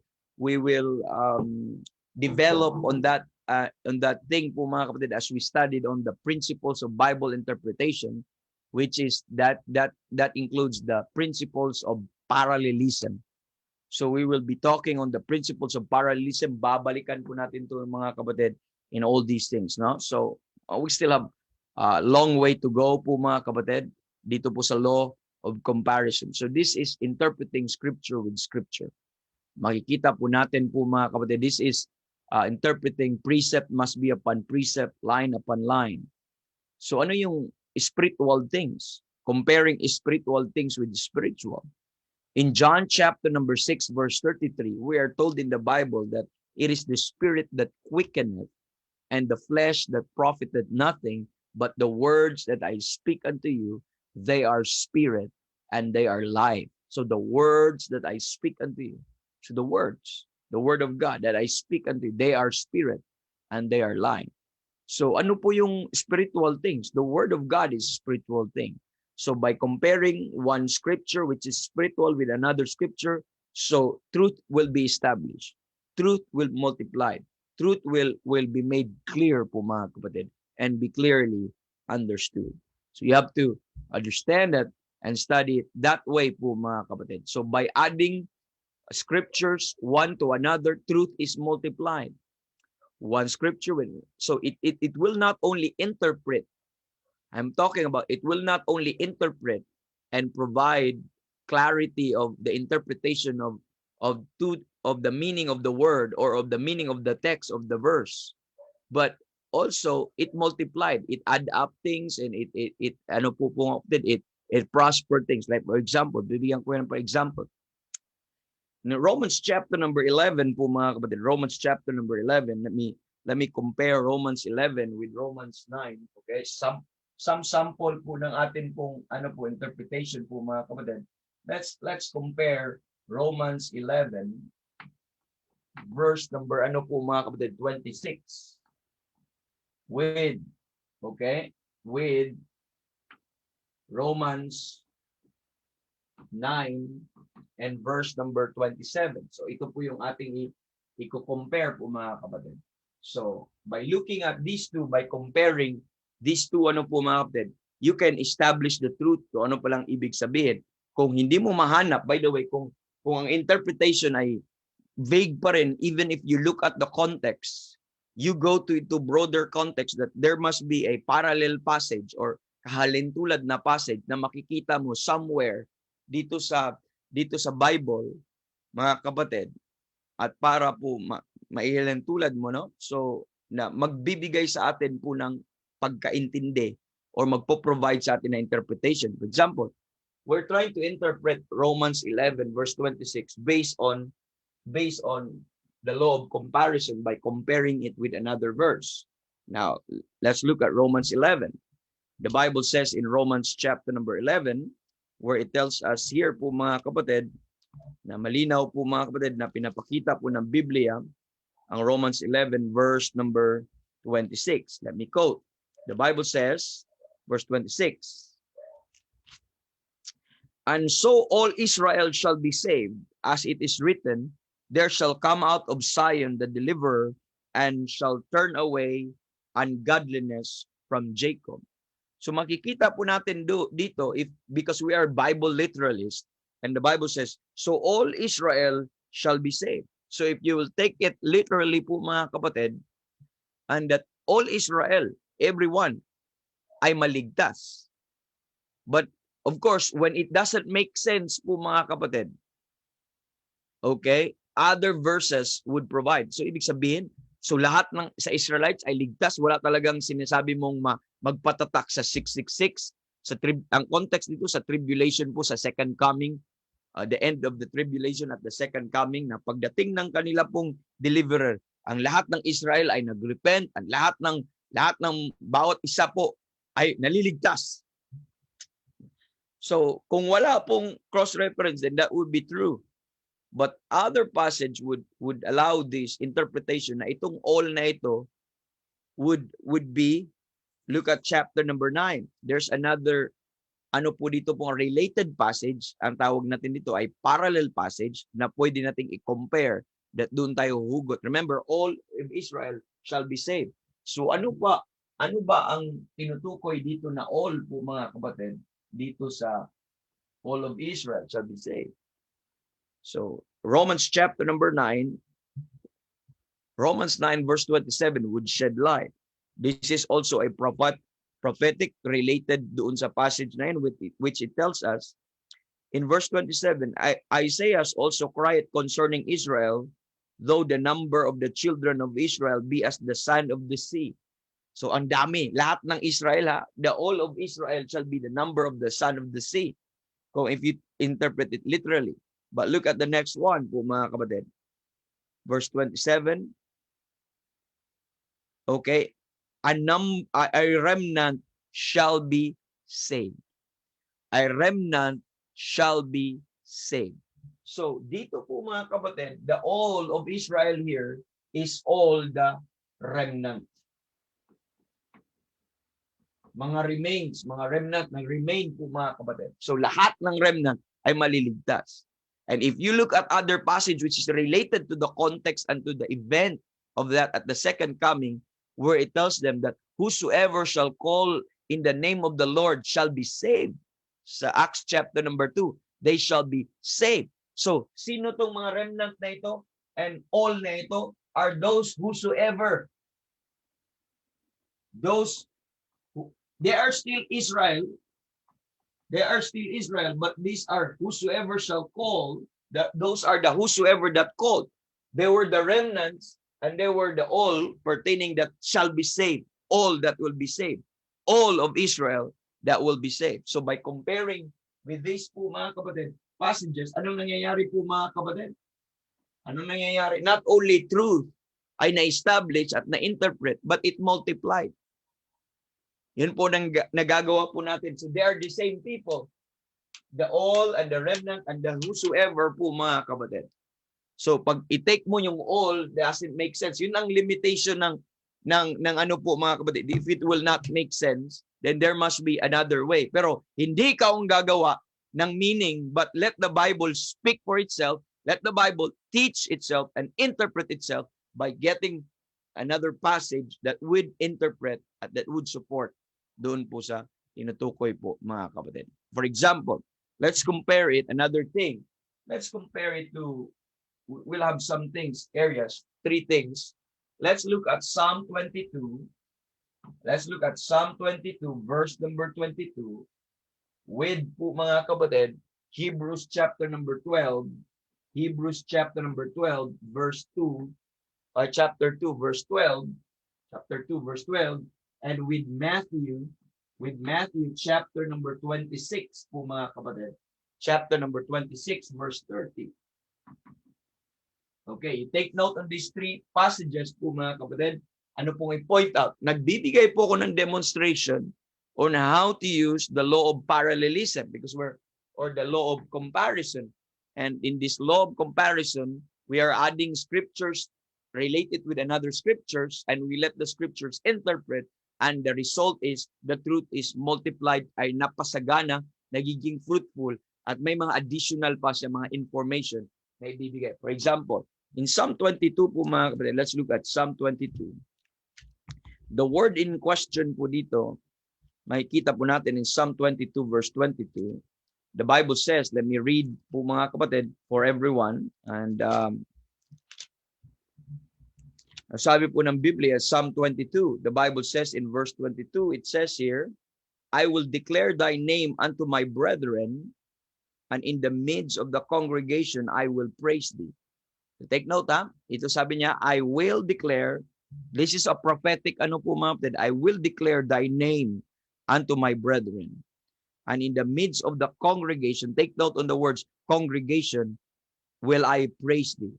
develop on that thing po mga kapatid as we studied on the principles of Bible interpretation, which is that includes the principles of parallelism. So we will be talking on the principles of parallelism. Babalikan po natin to mga kapatid in all these things, no? So we still have a long way to go po mga kapatid dito po sa law of comparison. So this is interpreting scripture with scripture. Makikita po natin po mga kapatid, this is interpreting precept must be upon precept, line upon line. So ano yung spiritual things, comparing spiritual things with spiritual. In John chapter number 6, verse 33, we are told in the Bible that it is the spirit that quickeneth, and the flesh that profited nothing, but the words that I speak unto you, they are spirit and they are life. So the words that I speak unto you, so the words, the word of God that I speak unto you, they are spirit and they are life. So ano po yung spiritual things? The word of God is a spiritual thing. So by comparing one scripture which is spiritual with another scripture, so truth will be established. Truth will multiply. Truth will be made clear po mga kapatid and be clearly understood. So you have to understand that and study it that way po mga kapatid. So by adding scriptures one to another, truth is multiplied. One scripture will, so it will not only interpret. I'm talking about it will not only interpret and provide clarity of the interpretation of the meaning of the word or of the meaning of the text of the verse, but also it multiplied, it add up things, and it ano po it prospered things. Like for example, bibigyan ko yan for example. In Romans chapter number 11 po mga kapatid, Romans chapter number 11, let me compare Romans 11 with Romans 9. Okay, some sample po ng atin pong ano po interpretation po mga kapatid. Let's compare Romans 11 verse number ano po mga kapatid 26 with with Romans 9 and verse number 27. So ito po yung ating i-compare po mga kapatid. So by looking at these two, by comparing these two ano po mga kapatid, you can establish the truth kung ano palang ibig sabihin. Kung hindi mo mahanap, by the way, kung ang interpretation ay vague pa rin, even if you look at the context, you go to broader context that there must be a parallel passage or kahalintulad na passage na makikita mo somewhere dito sa Bible, mga kapatid, at para po maihilintulad mo, no? So, na magbibigay sa atin po ng pagkaintindi or magpo-provide sa atin na interpretation. For example, we're trying to interpret Romans 11 verse 26 based on the law of comparison by comparing it with another verse. Now, let's look at Romans 11. The Bible says in Romans chapter number 11, where it tells us here po mga kapatid, na malinaw po mga kapatid na pinapakita po ng Biblia ang Romans 11 verse number 26. Let me quote. The Bible says, verse 26, and so all Israel shall be saved, as it is written, there shall come out of Zion the deliverer, and shall turn away ungodliness from Jacob. So makikita po natin dito, because we are Bible literalists, and the Bible says, so all Israel shall be saved. So if you will take it literally po mga kapatid, and that all Israel, everyone, ay maligtas. But of course, when it doesn't make sense po mga kapatid, okay, other verses would provide. So ibig sabihin, so lahat ng sa Israelites ay ligtas, wala talagang sinasabi mong magpatatak sa 666. Ang context dito sa tribulation po, sa second coming, the end of the tribulation at the second coming, na pagdating ng kanila pong deliverer, ang lahat ng Israel ay nagrepent, ang lahat ng bawat isa po ay naliligtas. So kung wala pong cross-reference, then that would be true. But other passage would allow this interpretation na itong all na ito would be, look at chapter number 9. There's another ano po dito pong related passage, ang tawag natin dito ay parallel passage na pwede nating i-compare, that doon tayo hugot. Remember, all of Israel shall be saved. So ano ba ang tinutukoy dito na all po mga kapatid dito sa all of Israel shall be saved? So Romans chapter number 9, Romans 9 verse 27 would shed light. This is also a prophetic related doon sa passage na yun, which it tells us in verse 27, Isaiah also cried concerning Israel, though the number of the children of Israel be as the sand of the sea. So ang dami, lahat ng Israel ha, the all of Israel shall be the number of the son of the sea. Kung if you interpret it literally. But look at the next one po mga kapatid. Verse 27. Okay, a remnant shall be saved. A remnant shall be saved. So dito po mga kapatid, the all of Israel here is all the remnant. Mga remains, mga remnant, nag-remain po mga kapatid. So lahat ng remnant ay maliligtas. And if you look at other passage which is related to the context and to the event of that at the second coming, where it tells them that whosoever shall call in the name of the Lord shall be saved. Sa Acts chapter number 2, they shall be saved. So, sino tong mga remnant na ito? And all na ito are those whosoever. Those they are still Israel. They are still Israel, but these are whosoever shall call. Those are the whosoever that called. They were the remnants, and they were the all pertaining that shall be saved. All that will be saved. All of Israel that will be saved. So by comparing with these po mga kapatid, passages, anong nangyayari po mga kapatid? Anong nangyayari? Not only truth ay na-establish at na-interpret, but it multiplied. Yun po nagagawa po natin. So they are the same people. The all and the remnant and the whosoever po mga kapatid. So pag i-take mo yung all, doesn't make sense. Yun ang limitation ng ano po mga kapatid. If it will not make sense, then there must be another way. Pero hindi ka ang gagawa ng meaning, but let the Bible speak for itself. Let the Bible teach itself and interpret itself by getting another passage that would interpret at that would support doon po sa tinutukoy po mga kapatid. For example, let's compare it, another thing. Let's compare it to, we'll have some things, areas, three things. Let's look at Psalm 22. Let's look at Psalm 22, verse number 22, with po mga kapatid, Hebrews chapter number 12, Hebrews chapter number 12, verse 2, chapter 2, verse 12, chapter 2, verse 12, and with Matthew chapter number 26 po mga kapatid. Chapter number 26, verse 30. Okay, you take note on these three passages po mga kapatid. Ano pong i-point out? Nagbibigay po ako ng demonstration on how to use the law of parallelism because or the law of comparison. And in this law of comparison, we are adding scriptures related with another scriptures and we let the scriptures interpret. And the result is, the truth is multiplied, ay napasagana, nagiging fruitful, at may mga additional pa siya, mga information na ibibigay. For example, in Psalm 22 po mga kapatid, let's look at Psalm 22. The word in question po dito, makikita po natin in Psalm 22 verse 22. The Bible says, let me read po mga kapatid for everyone. And sabi po ng Biblia, Psalm 22, the Bible says in verse 22, it says here, I will declare thy name unto my brethren, and in the midst of the congregation I will praise thee. So take note ha, ito sabi niya, I will declare, this is a prophetic ano po mga kapatid, I will declare thy name unto my brethren. And in the midst of the congregation, take note on the words congregation, will I praise thee.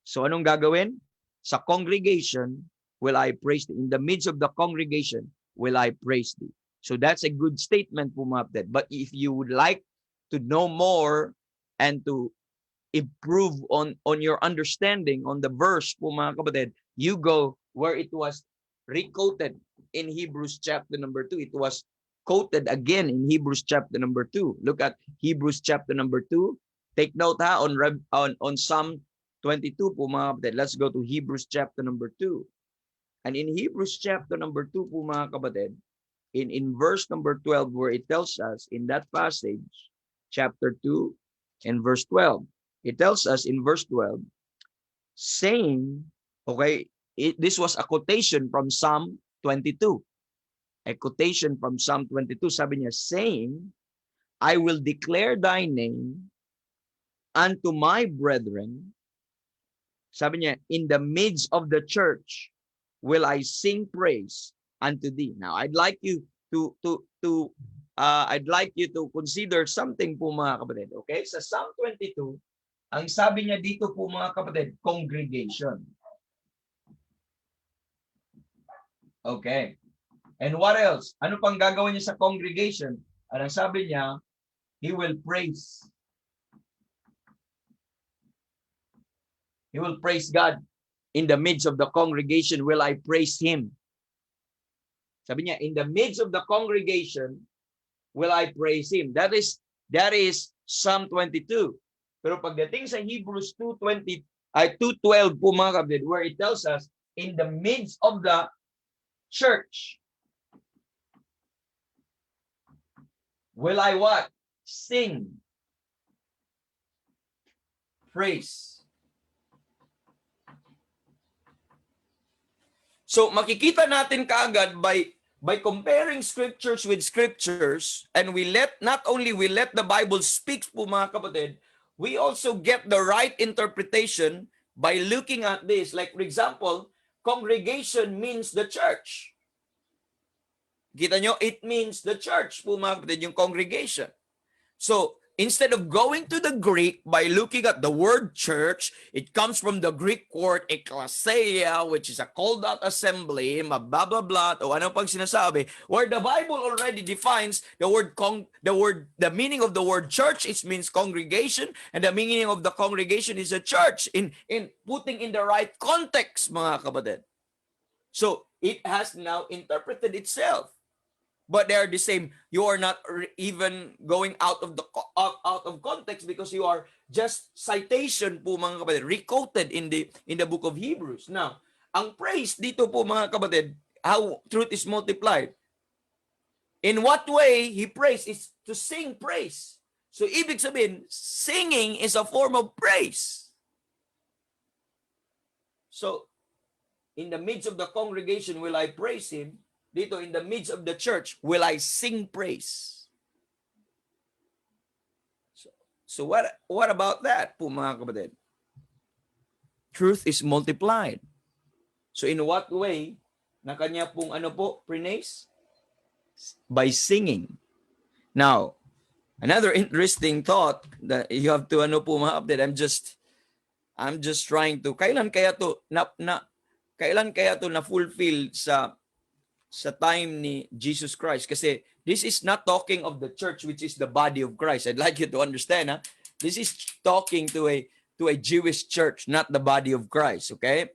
So anong gagawin? Sa congregation, will I praise thee. In the midst of the congregation, will I praise thee. So that's a good statement po mga kapatid. But if you would like to know more and to improve on your understanding on the verse po mga kapatid, you go where it was re-quoted in Hebrews chapter number 2. It was quoted again in Hebrews chapter number 2. Look at Hebrews chapter number 2. Take note ha on Psalm 22 po mga kapatid. Let's go to Hebrews chapter number 2. And in Hebrews chapter number 2 po mga kapatid, in verse number 12 where it tells us in that passage, chapter 2 and verse 12, it tells us in verse 12, saying, okay, this was a quotation from Psalm 22. A quotation from Psalm 22, sabi niya, saying, I will declare thy name unto my brethren. Sabi niya, in the midst of the church will I sing praise unto thee. Now, I'd like you to consider something po mga kapatid. Okay? Sa Psalm 22, ang sabi niya dito po mga kapatid, congregation. Okay. And what else? Ano pang gagawin niya sa congregation? Ang sabi niya, he will praise. He will praise God. In the midst of the congregation will I praise Him. Sabi niya, in the midst of the congregation will I praise Him. That is Psalm 22. Pero pagdating sa Hebrews 2:12 po mga kapatid, where it tells us, in the midst of the church, will I what? Sing. Praise. So makikita natin kaagad by comparing scriptures with scriptures, and not only we let the Bible speak po mga kapatid, we also get the right interpretation by looking at this. Like for example, congregation means the church. Kita nyo? It means the church po mga kapatid, yung congregation. So, instead of going to the Greek by looking at the word church, it comes from the Greek word ecclesia, which is a called out assembly, blah blah blah, o ano pang sinasabi, where the Bible already defines the meaning of the word church. It means congregation, and the meaning of the congregation is a church in putting in the right context, mga kapatid. So, it has now interpreted itself. But they are the same. You are not even going out of context, because you are just citation po mga kapatid, recoded in the book of Hebrews. Now, ang praise dito po mga kapatid, how truth is multiplied. In what way he prays is to sing praise. So ibig sabihin, singing is a form of praise. So in the midst of the congregation will I praise Him. Dito, in the midst of the church, will I sing praise? So what about that po mga kapatid? Truth is multiplied. So in what way na kanya pong praise? By singing. Now, another interesting thought that you have to mga kapatid, I'm just trying to, kailan kaya to na fulfill sa time ni Jesus Christ? Kasi this is not talking of the church, which is the body of Christ. I'd like you to understand, this is talking to a Jewish church, not the body of Christ. Okay?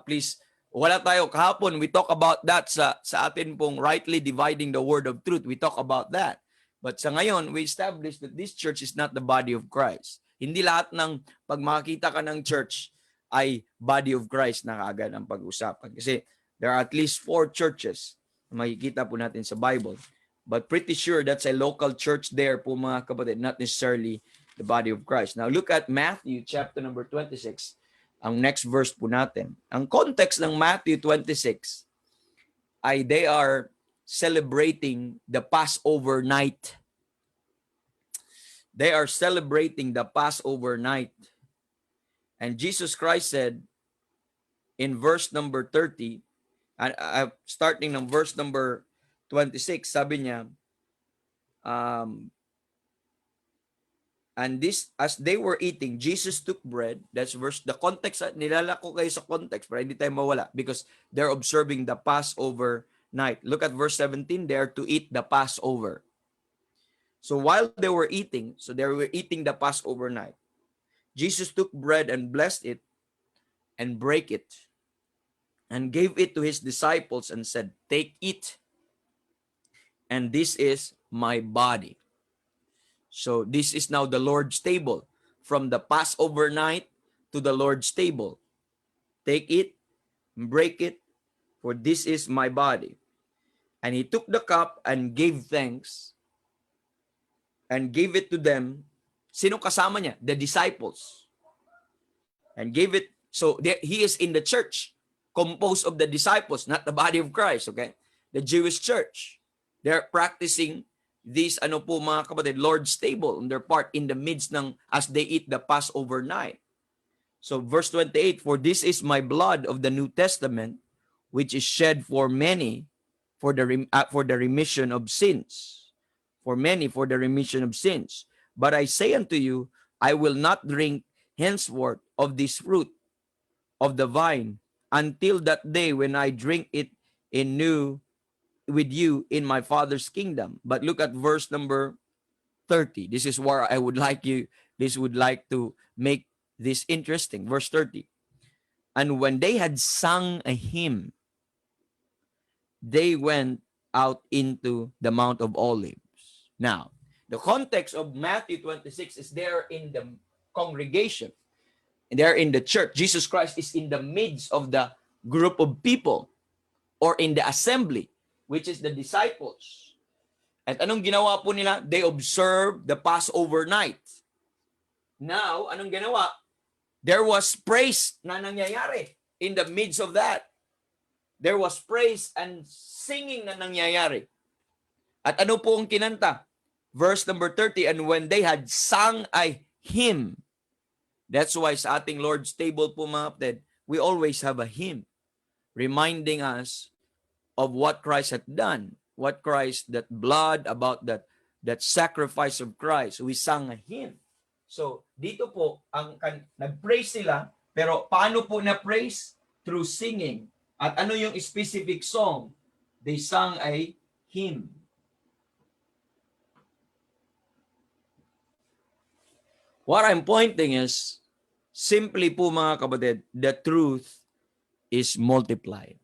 Please, wala tayo kahapon, we talk about that sa atin pong rightly dividing the word of truth. We talk about that. But sa ngayon, we establish that this church is not the body of Christ. Hindi lahat ng pag makakita ka ng church ay body of Christ na kaagad ang pag-usapan. Kasi there are at least 4 churches na makikita po natin sa Bible. But pretty sure that's a local church there po mga kapatid, not necessarily the body of Christ. Now look at Matthew chapter number 26. Ang next verse po natin. Ang context ng Matthew 26 ay they are celebrating the Passover night. They are celebrating the Passover night. And Jesus Christ said in verse number 30, starting ng verse number 26, sabi niya, and this, as they were eating, Jesus took bread. That's verse, the context, nilalako kayo sa context para hindi tayo mawala, because they're observing the Passover night. Look at verse 17, they are to eat the Passover. So while they were eating, so they were eating the Passover night, Jesus took bread and blessed it and break it, and gave it to his disciples and said, take, eat, and this is my body. So this is now the Lord's table. From the Passover night to the Lord's table. Take it, break it, for this is my body. And he took the cup and gave thanks and gave it to them. Sino kasama niya? The disciples. And gave it, so he is in the church, composed of the disciples, not the body of Christ, okay? The Jewish church. They're practicing this, mga kapatid, Lord's table on their part in the midst ng, as they eat the Passover night. So verse 28, for this is my blood of the New Testament, which is shed for many for the remission of sins. For many, for the remission of sins. But I say unto you, I will not drink henceforth of this fruit of the vine until that day when I drink it in new with you in my Father's kingdom. But look at verse number 30. This is where I would like to make this interesting. Verse 30. And when they had sung a hymn, they went out into the Mount of Olives. Now, the context of Matthew 26 is there in the congregation. There in the church. Jesus Christ is in the midst of the group of people or in the assembly, which is the disciples. At anong ginawa po nila? They observed the Passover night. Now, anong ginawa? There was praise na nangyayari in the midst of that. There was praise and singing na nangyayari. At ano po ang kinanta? Verse number 30, and when they had sung a hymn, that's why sa ating Lord's table po mga kapatid, we always have a hymn reminding us of what Christ had done, what Christ, that blood, about that sacrifice of Christ. We sang a hymn. So, dito po, nag-praise sila, pero paano po na-praise? Through singing. At ano yung specific song? They sang a hymn. What I'm pointing is, simply po mga kapatid, the truth is multiplied.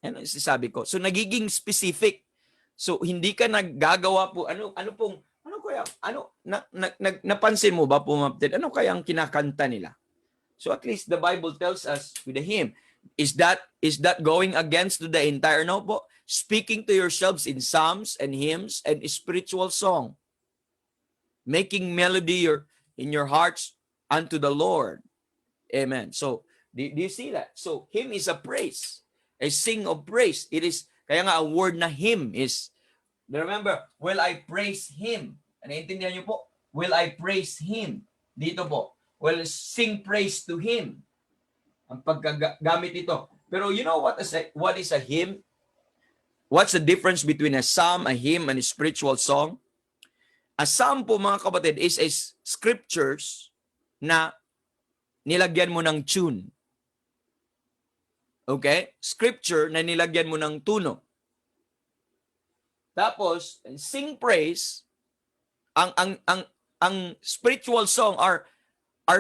Ano sabi ko? So nagiging specific. So hindi ka naggagawa po napansin mo ba po mga kapatid? Ano kaya ang kinakanta nila? So at least the Bible tells us with the hymn, is that going against the entire no po? Speaking to yourselves in psalms and hymns and spiritual song, making melody in your hearts unto the Lord. Amen. So, do you see that? So, hymn is a praise. A sing of praise. It is, kaya nga, a word na hymn is, remember, will I praise Him? Naintindihan niyo po? Will I praise Him? Dito po. Will sing praise to Him. Ang paggamit ito. Pero you know what is a hymn? What's the difference between a psalm, a hymn, and a spiritual song? A psalm po mga kapatid is a scriptures na nilagyan mo ng tune. Okay? Scripture na nilagyan mo ng tuno. Tapos, sing praise, ang spiritual song are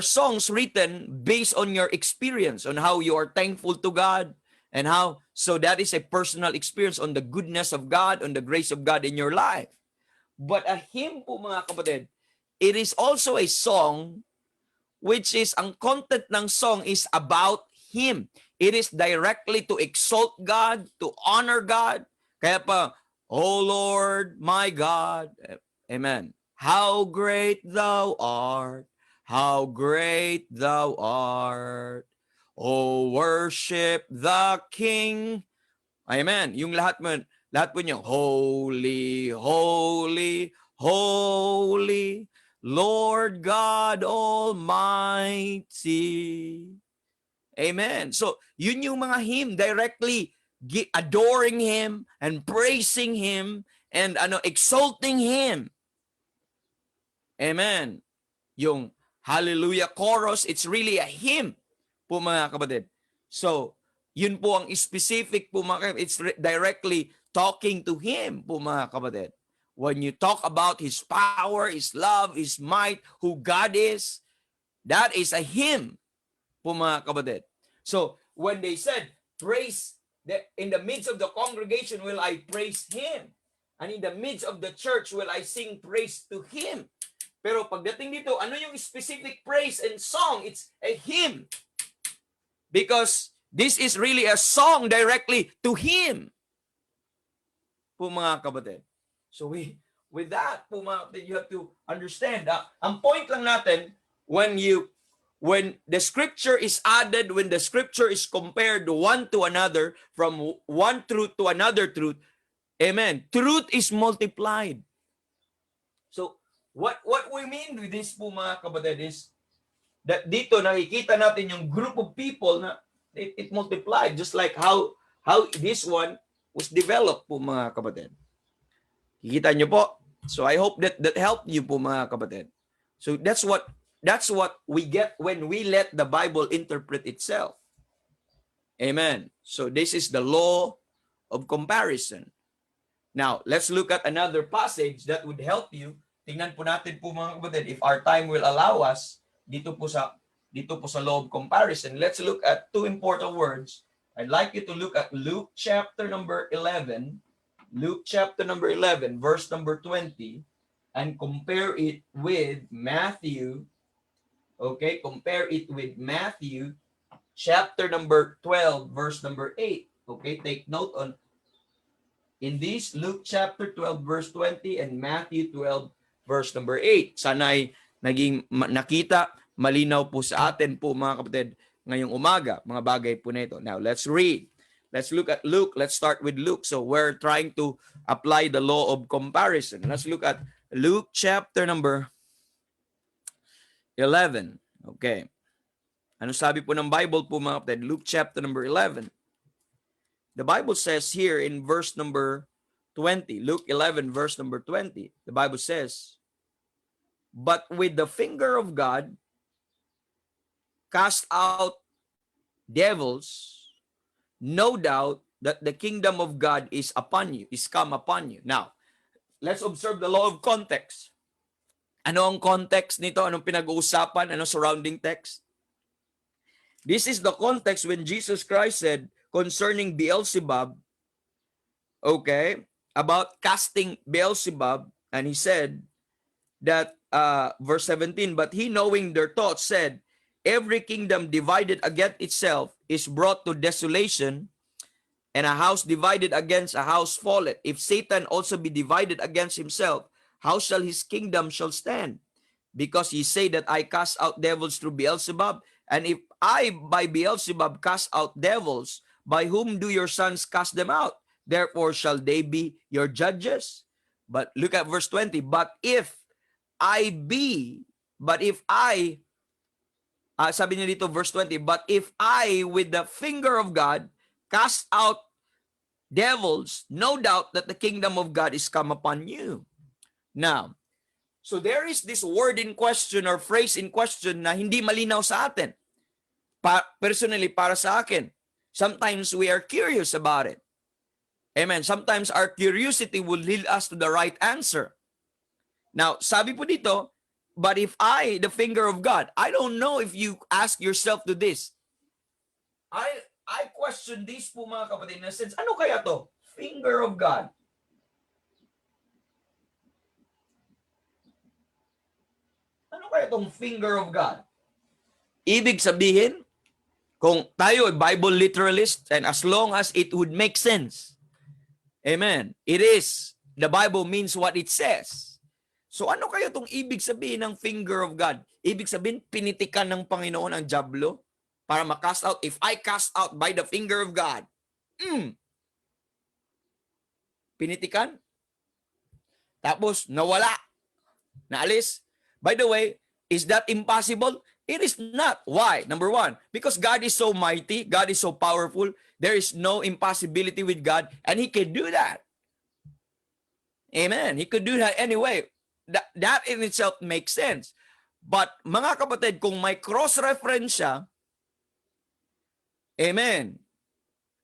songs written based on your experience, on how you are thankful to God, and how, so that is a personal experience on the goodness of God, on the grace of God in your life. But a hymn po mga kapatid, it is also a song which is, ang content ng song is about Him. It is directly to exalt God, to honor God. Kaya pa, O Lord, my God, amen. How great Thou art, how great Thou art. O worship the King. Amen. Yung lahat po niyo, holy, holy, holy, Lord God Almighty. Amen. So, yun yung mga hymn, directly adoring Him and praising Him and exalting Him. Amen. Yung Hallelujah chorus, it's really a hymn po mga kapatid. So, yun po ang specific po mga kapatid. It's directly talking to Him po mga kapatid. When you talk about His power, His love, His might, who God is, that is a hymn po mga kapatid. So, when they said, praise, in the midst of the congregation will I praise Him. And in the midst of the church will I sing praise to Him. Pero pagdating dito, ano yung specific praise and song? It's a hymn. Because this is really a song directly to Him. Po mga kapatid. So with that, po mga kapatid, you have to understand. Ang point lang natin, when the scripture is added, when the scripture is compared one to another, from one truth to another truth, amen, truth is multiplied. So, what we mean with this po mga kapatid is that dito nakikita natin yung group of people na it multiplied, just like how this one was developed po mga kapatid. Kikita nyo po. So I hope that helped you po mga kapatid. So that's what we get when we let the Bible interpret itself. Amen. So this is the law of comparison. Now, let's look at another passage that would help you. Tingnan po natin po mga kapatid, if our time will allow us, dito po sa law of comparison. Let's look at two important words. I'd like you to look at Luke chapter number 11, verse number 20, and compare it with Matthew. Okay, compare it with Matthew chapter number 12, verse number 8. Okay, take note on in this Luke chapter 12, verse 20 and Matthew 12, verse number 8. Sana ay naging nakita, malinaw po sa atin po mga kapatid ngayong umaga, mga bagay po na ito. Now, let's read. Let's look at Luke. Let's start with Luke. So, we're trying to apply the law of comparison. Let's look at Luke chapter number 11. Okay. Ano sabi po ng Bible po mga kapatid? Luke chapter number 11. The Bible says here in verse number 20, Luke 11 verse number 20, the Bible says, "But with the finger of God cast out devils, no doubt that the kingdom of God is upon you, is come upon you." Now, let's observe the law of context. Ano ang context nito? Anong pinag-uusapan? Ano surrounding text? This is the context when Jesus Christ said concerning Beelzebub, okay, about casting Beelzebub, and he said that, verse 17, "But he knowing their thoughts said, every kingdom divided against itself is brought to desolation, and a house divided against a house falleth. If Satan also be divided against himself, how shall his kingdom shall stand? Because ye say that I cast out devils through Beelzebub, and if I by Beelzebub cast out devils, by whom do your sons cast them out? Therefore shall they be your judges." But look at verse 20. But if I, sabi niya dito verse 20, "But if I with the finger of God cast out devils, no doubt that the kingdom of God is come upon you." Now, so there is this word in question or phrase in question na hindi malinaw sa atin. Personally, para sa akin, sometimes we are curious about it. Amen. Sometimes our curiosity will lead us to the right answer. Now, sabi po dito, "But if I, the finger of God," I don't know if you ask yourself to this. I question this po mga kapatid na sense, ano kaya to? Finger of God. Ano kaya tong finger of God? Ibig sabihin, kung tayo ay Bible literalist, and as long as it would make sense, amen, it is, the Bible means what it says. So ano kaya itong ibig sabihin ng finger of God? Ibig sabihin, pinitikan ng Panginoon ang diablo para makast out. If I cast out by the finger of God, pinitikan, tapos nawala, naalis. By the way, is that impossible? It is not. Why? Number one, because God is so mighty, God is so powerful, there is no impossibility with God, and He can do that. Amen. He could do that anyway. That in itself makes sense. But mga kapatid, kung may cross-reference siya, amen,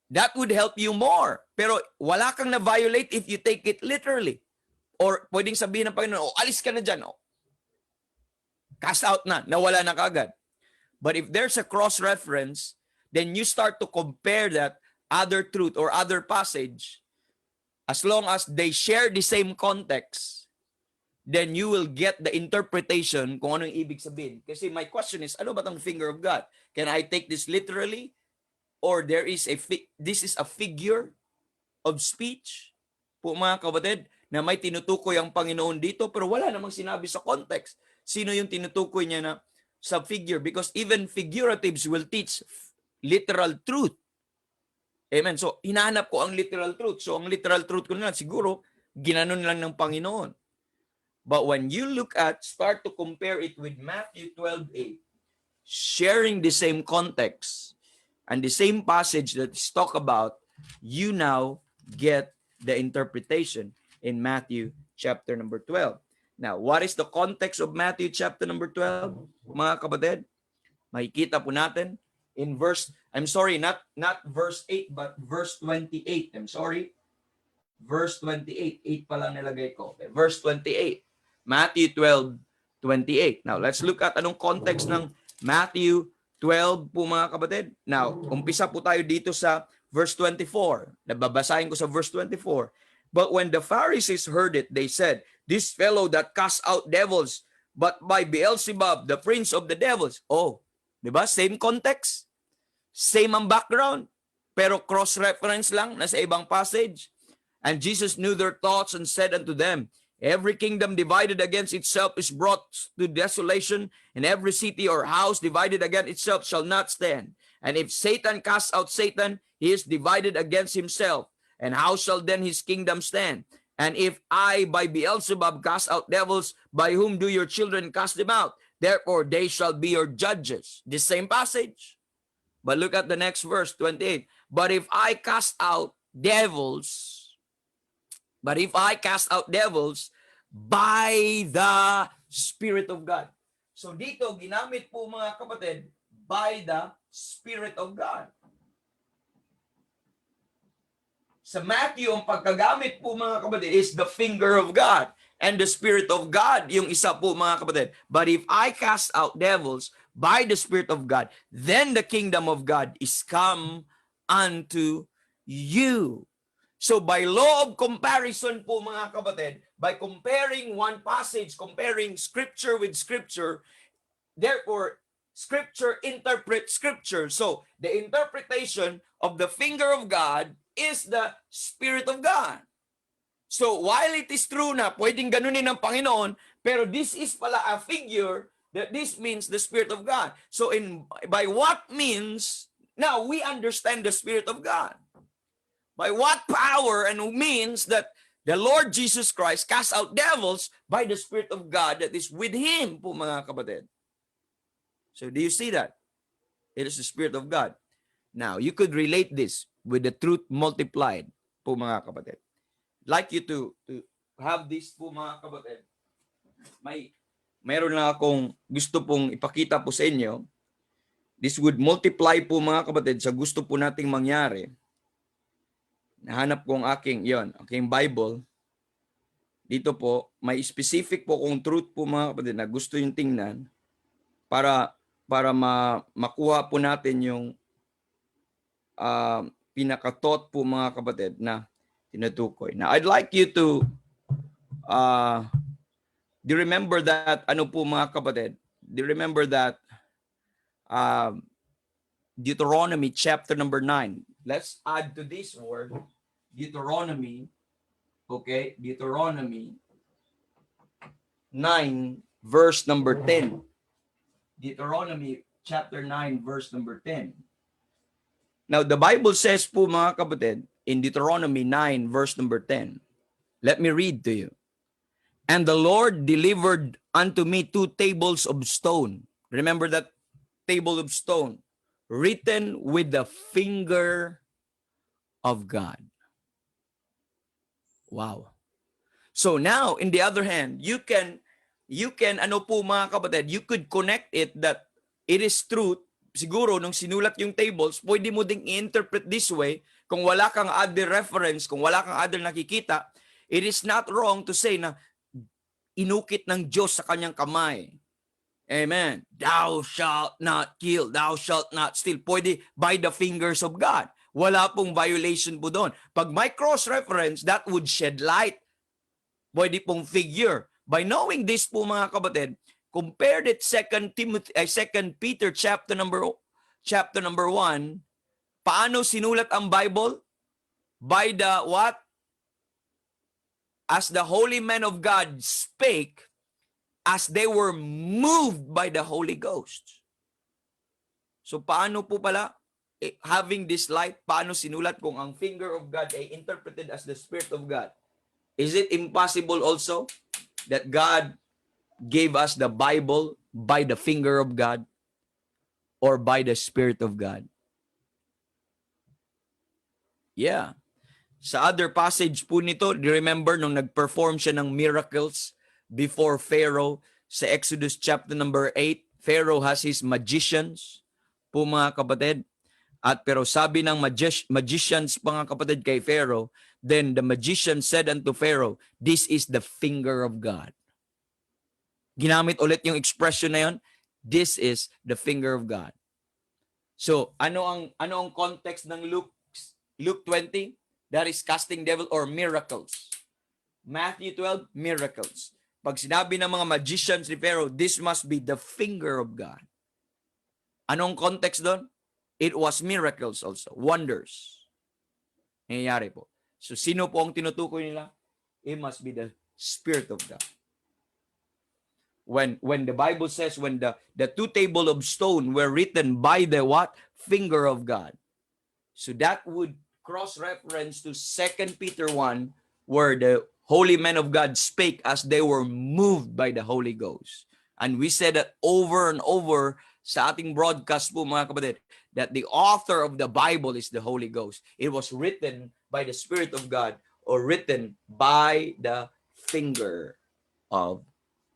that would help you more. Pero wala kang na-violate if you take it literally. Or pwedeng sabihin ng Panginoon, alis ka na dyan. Cast out na, nawala na kagad. But if there's a cross-reference, then you start to compare that other truth or other passage, as long as they share the same context, then you will get the interpretation kung ano yung ibig sabihin. Kasi my question is, ano ba tong finger of God? Can I take this literally? Or this is a figure of speech? Po mga kapatid, na may tinutukoy ang Panginoon dito, pero wala namang sinabi sa context. Sino yung tinutukoy niya na sa figure? Because even figuratives will teach literal truth. Amen. So, hinahanap ko ang literal truth. So, ang literal truth ko na siguro, ginanon lang ng Panginoon. But when you start to compare it with Matthew 12:8, sharing the same context and the same passage that is talked about, you now get the interpretation in Matthew chapter number 12. Now, what is the context of Matthew chapter number 12, mga kapatid? Makikita po natin in not verse 8, but verse 28. I'm sorry. Verse 28. 8 pa lang nilagay ko. Okay. Verse 28. Matthew 12:28. Now, let's look at anong context ng Matthew 12 po mga kapatid. Now, umpisa po tayo dito sa verse 24. Nababasahin ko sa verse 24. But when the Pharisees heard it, they said, "This fellow that casts out devils, but by Beelzebub, the prince of the devils." Oh, di ba? Same context. Same ang background. Pero cross-reference lang na sa ibang passage. And Jesus knew their thoughts and said unto them, "Every kingdom divided against itself is brought to desolation, and every city or house divided against itself shall not stand. And if Satan casts out Satan, he is divided against himself. And how shall then his kingdom stand? And if I by Beelzebub cast out devils, by whom do your children cast them out? Therefore they shall be your judges." The same passage. But look at the next verse, 28. But if I cast out devils by the Spirit of God. So dito, ginamit po mga kapatid, by the Spirit of God. Sa Matthew, ang pagkagamit po mga kapatid is the finger of God and the Spirit of God, yung isa po mga kapatid. But if I cast out devils by the Spirit of God, then the kingdom of God is come unto you. So by law of comparison po mga kapatid, by comparing one passage, comparing scripture with scripture, therefore, scripture interprets scripture. So the interpretation of the finger of God is the Spirit of God. So while it is true na pwedeng ganunin ng Panginoon, pero this is pala a figure that this means the Spirit of God. So by what means, now we understand the Spirit of God. By what power and means that the Lord Jesus Christ cast out devils by the Spirit of God that is with Him po mga kapatid. So do you see that? It is the Spirit of God. Now, you could relate this with the truth multiplied po mga kapatid. Like you to have this po mga kapatid. Mayroon lang akong gusto pong ipakita po sa inyo. This would multiply po mga kapatid sa gusto po nating mangyari. Nahanap ko ang aking Bible. Dito po, may specific po kong truth po mga kapatid na gusto yung tingnan para makuha po natin yung pinaka-thought po mga kapatid na tinutukoy. Now, I'd like you to do you remember that ano po mga kapatid? Do you remember that Deuteronomy chapter number 9? Let's add to this word Deuteronomy, okay? Deuteronomy 9 verse number 10. Deuteronomy chapter 9 verse number 10. Now, the Bible says po mga kapatid, in Deuteronomy 9 verse number 10, let me read to you. And the Lord delivered unto me 2 tables of stone. Remember that table of stone, written with the finger of God. Wow. So now, in the other hand, you can ano po mga kapatid, you could connect it that it is truth. Siguro nung sinulat yung tables, pwede mo ding i-interpret this way. Kung wala kang other reference, kung wala kang other nakikita, it is not wrong to say na inukit ng Diyos sa kanyang kamay. Amen. Thou shalt not kill, thou shalt not steal. Pwede by the fingers of God. Wala pong violation po doon. Pag may cross-reference, that would shed light. Pwede pong figure. By knowing this po mga kapatid, compared it 2 Peter chapter number 1, paano sinulat ang Bible? By the what? As the holy men of God spake, as they were moved by the Holy Ghost. So paano po pala? Having this light, paano sinulat kung ang finger of God ay interpreted as the Spirit of God? Is it impossible also that God gave us the Bible by the finger of God or by the Spirit of God? Yeah. Sa other passage po nito, do you remember nung nag-perform siya ng miracles before Pharaoh sa Exodus chapter number 8, Pharaoh has his magicians po mga kapatid. At pero sabi ng magicians mga kapatid kay Pharaoh, then the magician said unto Pharaoh, this is the finger of God. Ginamit ulit yung expression na yon, this is the finger of God. So, ano ang context ng Luke 20? That is casting devil or miracles. Matthew 12, miracles. Pag sinabi ng mga magicians ni Pharaoh, this must be the finger of God. Anong context doon? It was miracles also, wonders. Nangyayari po. So, sino po ang tinutukoy nila? It must be the Spirit of God. When the Bible says, when the two tables of stone were written by the what? Finger of God. So that would cross-reference to 2 Peter 1, where the holy men of God spake as they were moved by the Holy Ghost. And we said that over and over sa ating broadcast po mga kapatid, that the author of the Bible is the Holy Ghost. It was written by the Spirit of God or written by the finger of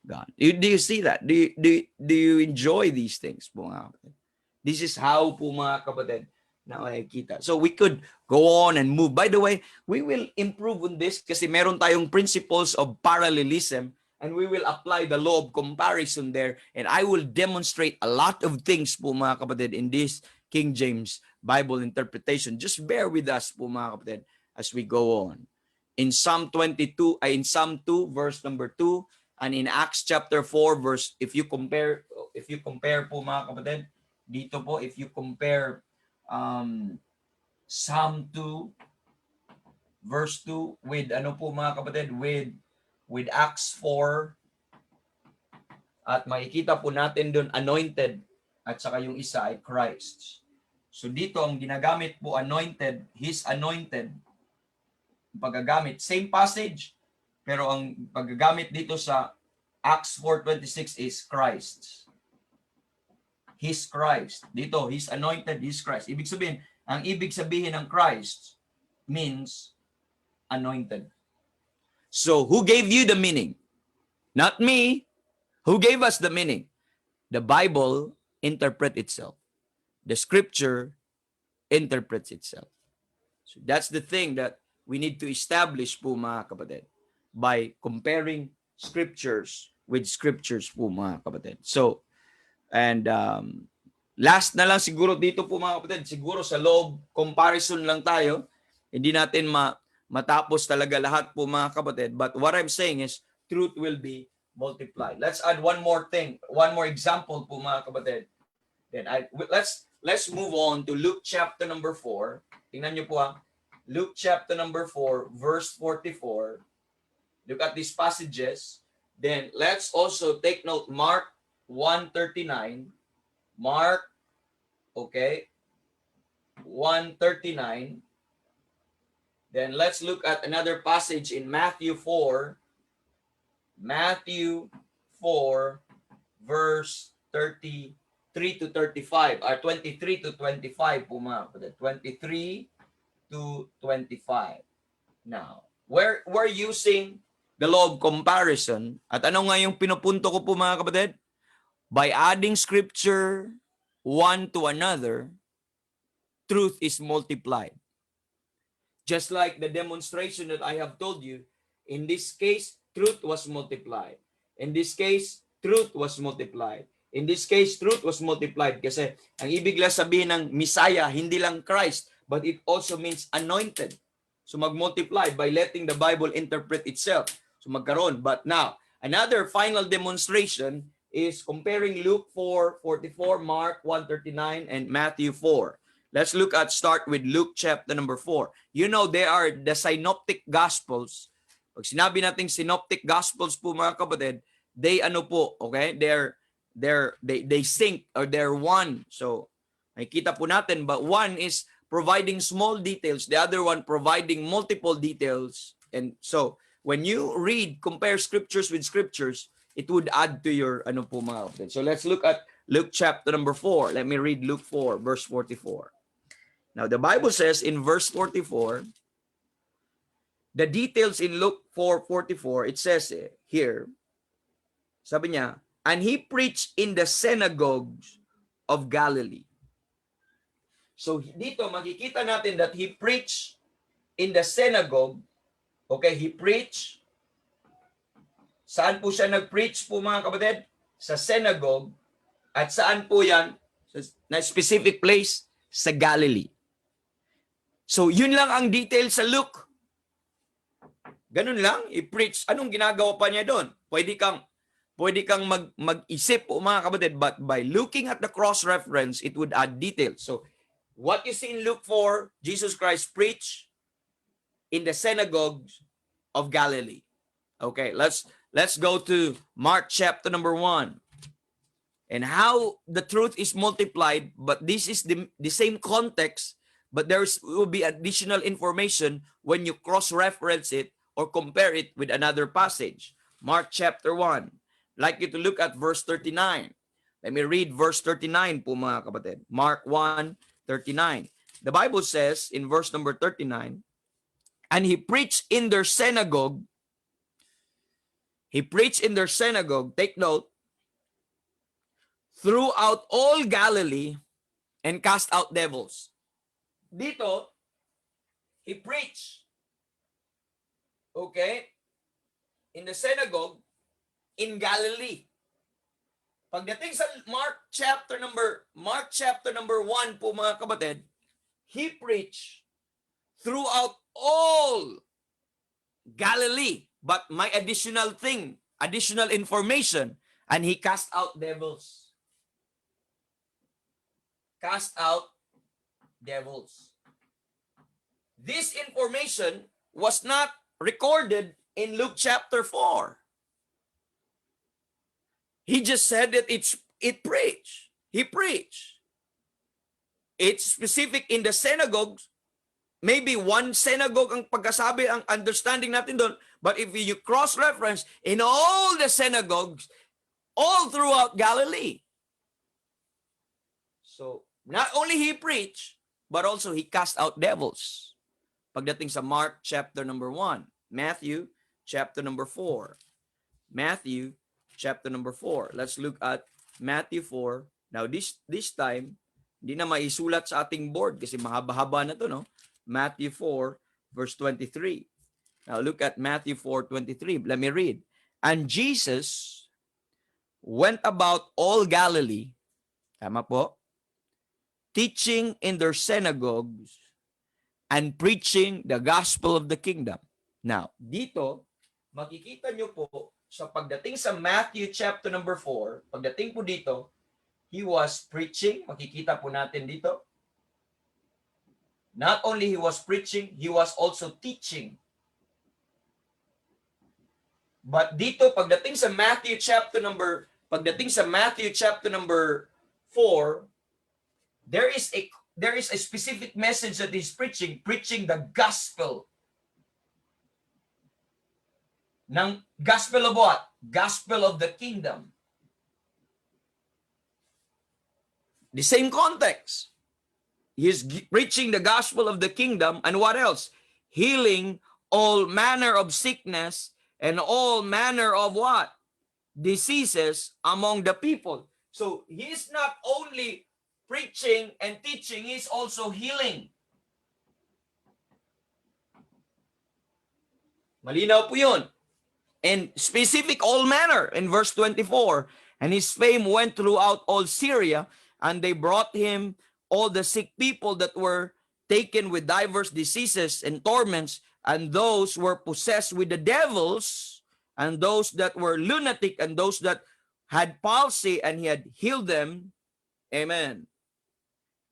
God. Do you see that? Do you enjoy these things po mga kapatid? This is how po mga kapatid na makikita. So we could go on and move. By the way, we will improve on this kasi meron tayong principles of parallelism and we will apply the law of comparison there, and I will demonstrate a lot of things po mga kapatid in this King James Bible interpretation. Just bear with us po mga kapatid as we go on. In Psalm 2 verse number 2, and in Acts chapter 4 verse, if you compare po mga kapatid, dito po if you compare Psalm 2 verse 2 with ano po mga kapatid, with Acts 4, at makikita po natin doon anointed at saka yung isa ay Christ. So dito ang ginagamit po anointed, his anointed, paggagamit same passage, pero ang paggagamit dito sa Acts 4:26 is Christ. His Christ. Dito, His anointed, His Christ. Ang ibig sabihin ng Christ means anointed. So, who gave you the meaning? Not me. Who gave us the meaning? The Bible interprets itself. The Scripture interprets itself. So, that's the thing that we need to establish po mga kapatid by comparing Scriptures with Scriptures po mga kapatid. So, and last na lang siguro dito po mga kapatid, siguro sa loob comparison lang tayo. Hindi natin matapos talaga lahat po mga kapatid. But what I'm saying is, truth will be multiplied. Let's add one more thing, one more example po mga kapatid. Then let's move on to Luke chapter number 4. Tingnan niyo po Luke chapter number 4, verse 44. Look at these passages. Then let's also take note Mark 1:39. Mark, okay, 1:39. Then let's look at another passage in Matthew 4. Matthew 4, verse 33 to 35, or 23 to 25 po mga kapatid. 23 to 25. Now, we're using the law of comparison. At ano nga yung pinupunto ko po mga kapatid? By adding scripture one to another, truth is multiplied. Just like the demonstration that I have told you, in this case, truth was multiplied. In this case, truth was multiplied. In this case, truth was multiplied kasi ang ibig lang sabihin ng Messiah, hindi lang Christ, but it also means anointed. So mag-multiply by letting the Bible interpret itself. So magkaroon. But now, another final demonstration is comparing Luke 4:44, Mark 1:39, and Matthew 4. Let's start with Luke chapter number 4. You know, they are the synoptic gospels. Pag sinabi natin synoptic gospels po mga kapatid, they okay? They sync or they're one. So, makikita po natin, but one is providing small details, the other one providing multiple details. And so, when you compare scriptures with scriptures, it would add to your po mga kapatid. So let's look at Luke chapter number 4. Let me read Luke 4, verse 44. Now the Bible says in verse 44, the details in Luke 4:44, it says here, sabi niya, and he preached in the synagogues of Galilee. So dito makikita natin that he preached in the synagogue. Okay, he preached. Saan po siya nag-preach po mga kapatid? Sa synagogue. At saan po yan? Na specific place? Sa Galilee. So yun lang ang detail sa Luke. Ganun lang, i-preach. Anong ginagawa pa niya doon? Pwede kang mag-isip po mga kapatid, but by looking at the cross-reference, it would add detail. So what you see in Luke 4, Jesus Christ preached in the synagogues of Galilee. Okay, let's go to Mark chapter number 1. And how the truth is multiplied, but this is the same context, but will be additional information when you cross-reference it or compare it with another passage. Mark chapter 1. I'd like you to look at verse 39. Let me read verse 39 po mga kapatid. Mark 1:39. The Bible says in verse number 39, and he preached in their synagogue. He preached in their synagogue, take note, throughout all Galilee and cast out devils. Dito, he preached, okay, in the synagogue in Galilee. Pagdating sa Mark chapter number 1 po mga kapatid, he preached throughout all Galilee. But my additional information, and he cast out devils. Cast out devils. This information was not recorded in Luke chapter 4. He just said that it preached. He preached. It's specific in the synagogues. Maybe one synagogue ang pagkasabi, ang understanding natin doon. But if you cross-reference in all the synagogues, all throughout Galilee. So, not only he preached, but also he cast out devils. Pagdating sa Mark chapter number 1, Matthew chapter number 4. Matthew chapter number 4. Let's look at Matthew 4. Now this time, hindi na maisulat sa ating board kasi mahaba-haba na to, no? Matthew 4 verse 23. Now look at Matthew 4:23. Let me read. And Jesus went about all Galilee, tama po, teaching in their synagogues and preaching the gospel of the kingdom. Now, dito, makikita nyo po, sa pagdating sa Matthew chapter number 4, pagdating po dito, he was preaching, makikita po natin dito. Not only he was preaching, he was also teaching. But dito, pagdating sa Matthew chapter number 4, there is a specific message that he's preaching the gospel. Ng gospel of what? Gospel of the kingdom. The same context. He's preaching the gospel of the kingdom, and what else? Healing all manner of sickness and all manner of what? Diseases among the people. So he's not only preaching and teaching, he's also healing. Malinaw po yun. And specific all manner in verse 24. And his fame went throughout all Syria, and they brought him all the sick people that were taken with diverse diseases and torments, and those were possessed with the devils, and those that were lunatic, and those that had palsy, and he had healed them. Amen.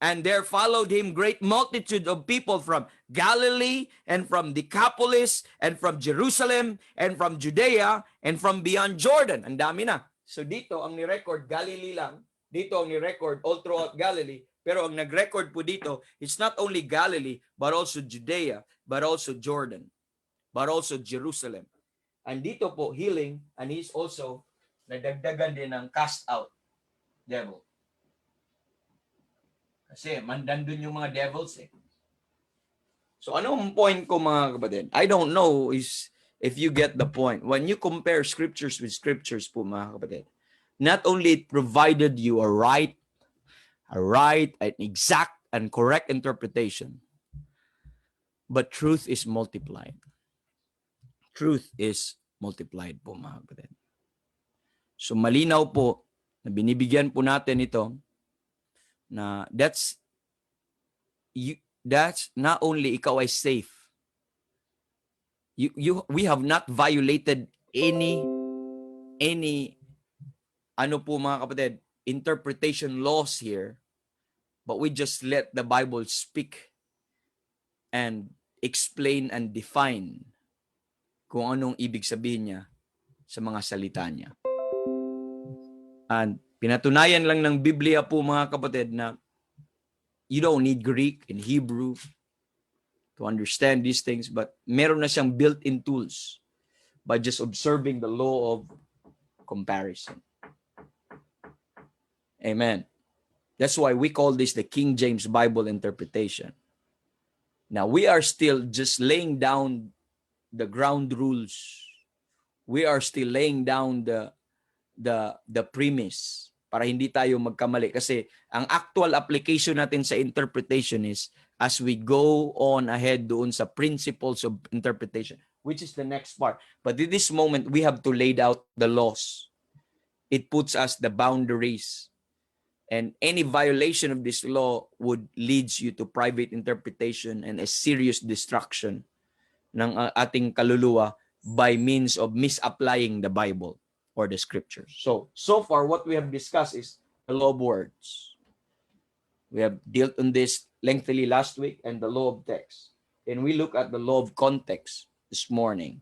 And there followed him great multitude of people from Galilee, and from Decapolis, and from Jerusalem, and from Judea, and from beyond Jordan. Ang dami na. So dito, ang ni-record, Galilee lang. Dito ang ni-record all throughout Galilee. Pero ang nag-record po dito, it's not only Galilee, but also Judea, but also Jordan, but also Jerusalem. And dito po, healing, and he's also nadagdagan din ng cast out devil. Kasi mandandun yung mga devils eh. So anong point ko mga kapatid? I don't know if you get the point. When you compare scriptures with scriptures po mga kapatid, not only it provided you a right, an exact, and correct interpretation, but truth is multiplied. Truth is multiplied po mga kapatid. So malinaw po na binibigyan po natin ito na that's not only ikaw ay safe. We have not violated any ano po mga kapatid, interpretation laws here, but we just let the Bible speak and explain and define kung anong ibig sabihin niya sa mga salita niya. And pinatunayan lang ng Biblia po mga kapatid na you don't need Greek and Hebrew to understand these things, but meron na siyang built-in tools by just observing the law of comparison. Amen. That's why we call this the King James Bible interpretation. Now, we are still just laying down the ground rules. We are still laying down the premise para hindi tayo magkamali. Kasi ang actual application natin sa interpretation is as we go on ahead doon sa principles of interpretation, which is the next part. But in this moment, we have to lay out the laws. It puts us the boundaries. And any violation of this law would leads you to private interpretation and a serious destruction ng ating kaluluwa by means of misapplying the Bible or the scriptures. So far, what we have discussed is the law of words. We have dealt on this lengthily last week and the law of text. And we look at the law of context this morning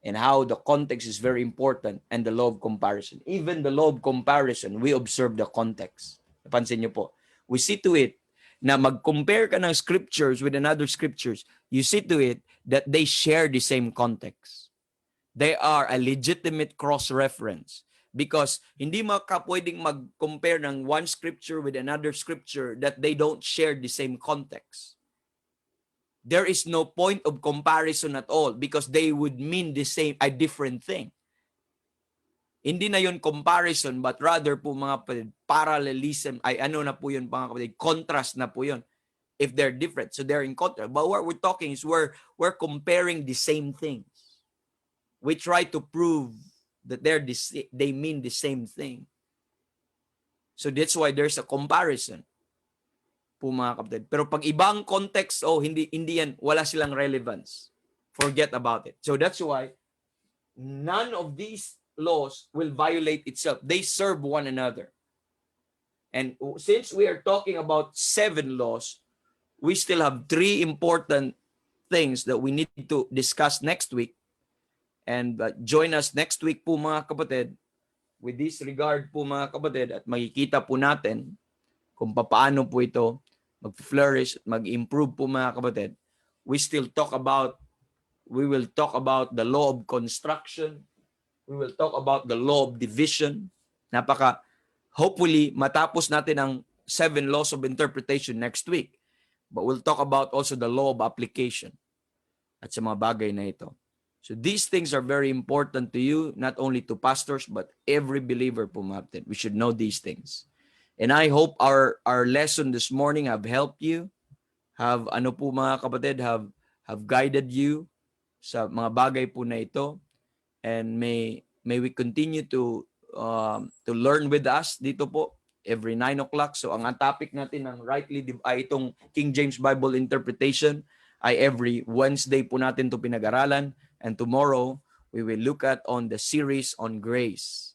and how the context is very important and the law of comparison. Even the law of comparison, we observe the context. Napansin niyo po. We see to it na mag-compare ka ng scriptures with another scriptures, you see to it that they share the same context. They are a legitimate cross-reference because hindi pwedeng mag-compare ng one scripture with another scripture that they don't share the same context. There is no point of comparison at all because they would mean the same, a different thing. Hindi na yun comparison but rather po mga kapatid, parallelism, ay ano na po yun mga kapatid, contrast na po yun. If they're different, so they're in contrast. But what we're talking is we're comparing the same things. We try to prove that they mean the same thing. So that's why there's a comparison po mga kapatid. Pero pag ibang context, hindi yan, wala silang relevance. Forget about it. So that's why none of these laws will violate itself. They serve one another. And since we are talking about 7 laws, we still have 3 important things that we need to discuss next week. And join us next week po mga kapatid with this regard po mga kapatid at makikita po natin kung paano po ito mag-flourish, mag-improve po mga kapatid. We will talk about the law of construction. We will talk about the law of division. Hopefully, matapos natin ang 7 laws of interpretation next week. But we'll talk about also the law of application at sa mga bagay na ito. So these things are very important to you, not only to pastors, but every believer po mga kapatid. We should know these things. And I hope our lesson this morning have helped you, have mga kapatid, have guided you sa mga bagay po na ito. And may we continue to learn with us dito po every 9 o'clock. So ang topic natin ng ay itong King James Bible interpretation ay every Wednesday po natin to pinag-aralan. And tomorrow we will look at on the series on grace.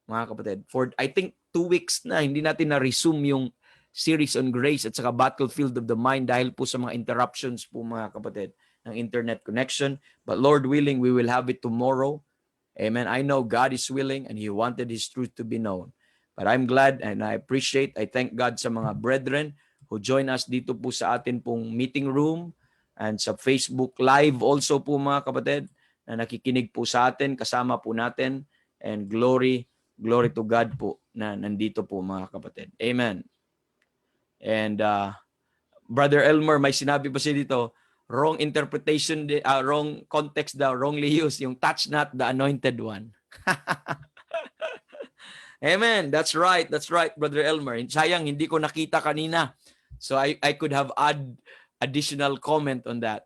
Mga kapatid, for I think 2 weeks na hindi natin na-resume yung series on grace at saka battlefield of the mind dahil po sa mga interruptions po mga kapatid ng internet connection. But Lord willing, we will have it tomorrow. Amen. I know God is willing and He wanted His truth to be known. But I'm glad and I thank God sa mga brethren who join us dito po sa atin pong meeting room and sa Facebook Live also po mga kapatid na nakikinig po sa atin, kasama po natin. And glory to God po na nandito po mga kapatid. Amen. And Brother Elmer, may sinabi pa siya dito, wrong interpretation, wrong context daw, wrongly used, yung touch not the anointed one. Amen. That's right, Brother Elmer. Sayang, hindi ko nakita kanina. So I could have additional comment on that.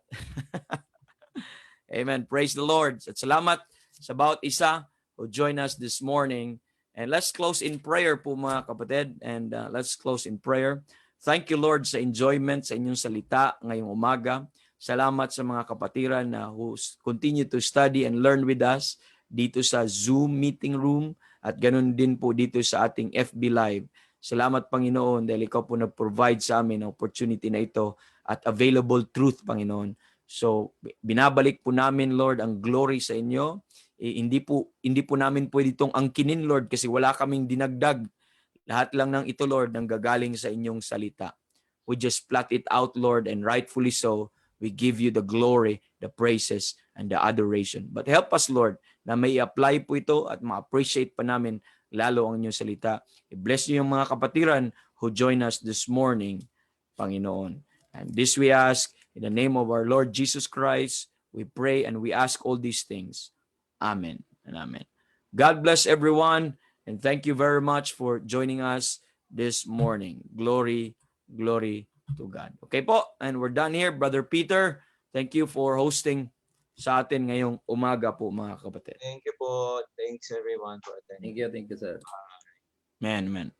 Amen. Praise the Lord. At salamat sa bawat isa who joined us this morning. And let's close in prayer po mga kapatid. And let's close in prayer. Thank you Lord sa enjoyment sa inyong salita ngayong umaga. Salamat sa mga kapatiran na who continue to study and learn with us dito sa Zoom meeting room at ganun din po dito sa ating FB Live. Salamat Panginoon dahil ikaw po nag-provide sa amin ang opportunity na ito at available truth Panginoon. So binabalik po namin Lord ang glory sa inyo. Hindi po namin pwede itong angkinin Lord kasi wala kaming dinagdag. Lahat lang ng ito Lord ang gagaling sa inyong salita. We just plot it out Lord and rightfully so. We give you the glory, the praises, and the adoration. But help us, Lord, na may apply po ito at ma-appreciate pa namin lalo ang inyong salita. I-bless niyo yung mga kapatiran who join us this morning, Panginoon. And this we ask in the name of our Lord Jesus Christ. We pray and we ask all these things. Amen and amen. God bless everyone, and thank you very much for joining us this morning. Glory, glory to God. Okay po, and we're done here. Brother Peter, thank you for hosting sa atin ngayong umaga po mga kapatid. Thank you po. Thanks everyone for attending. Thank you, sir. Man.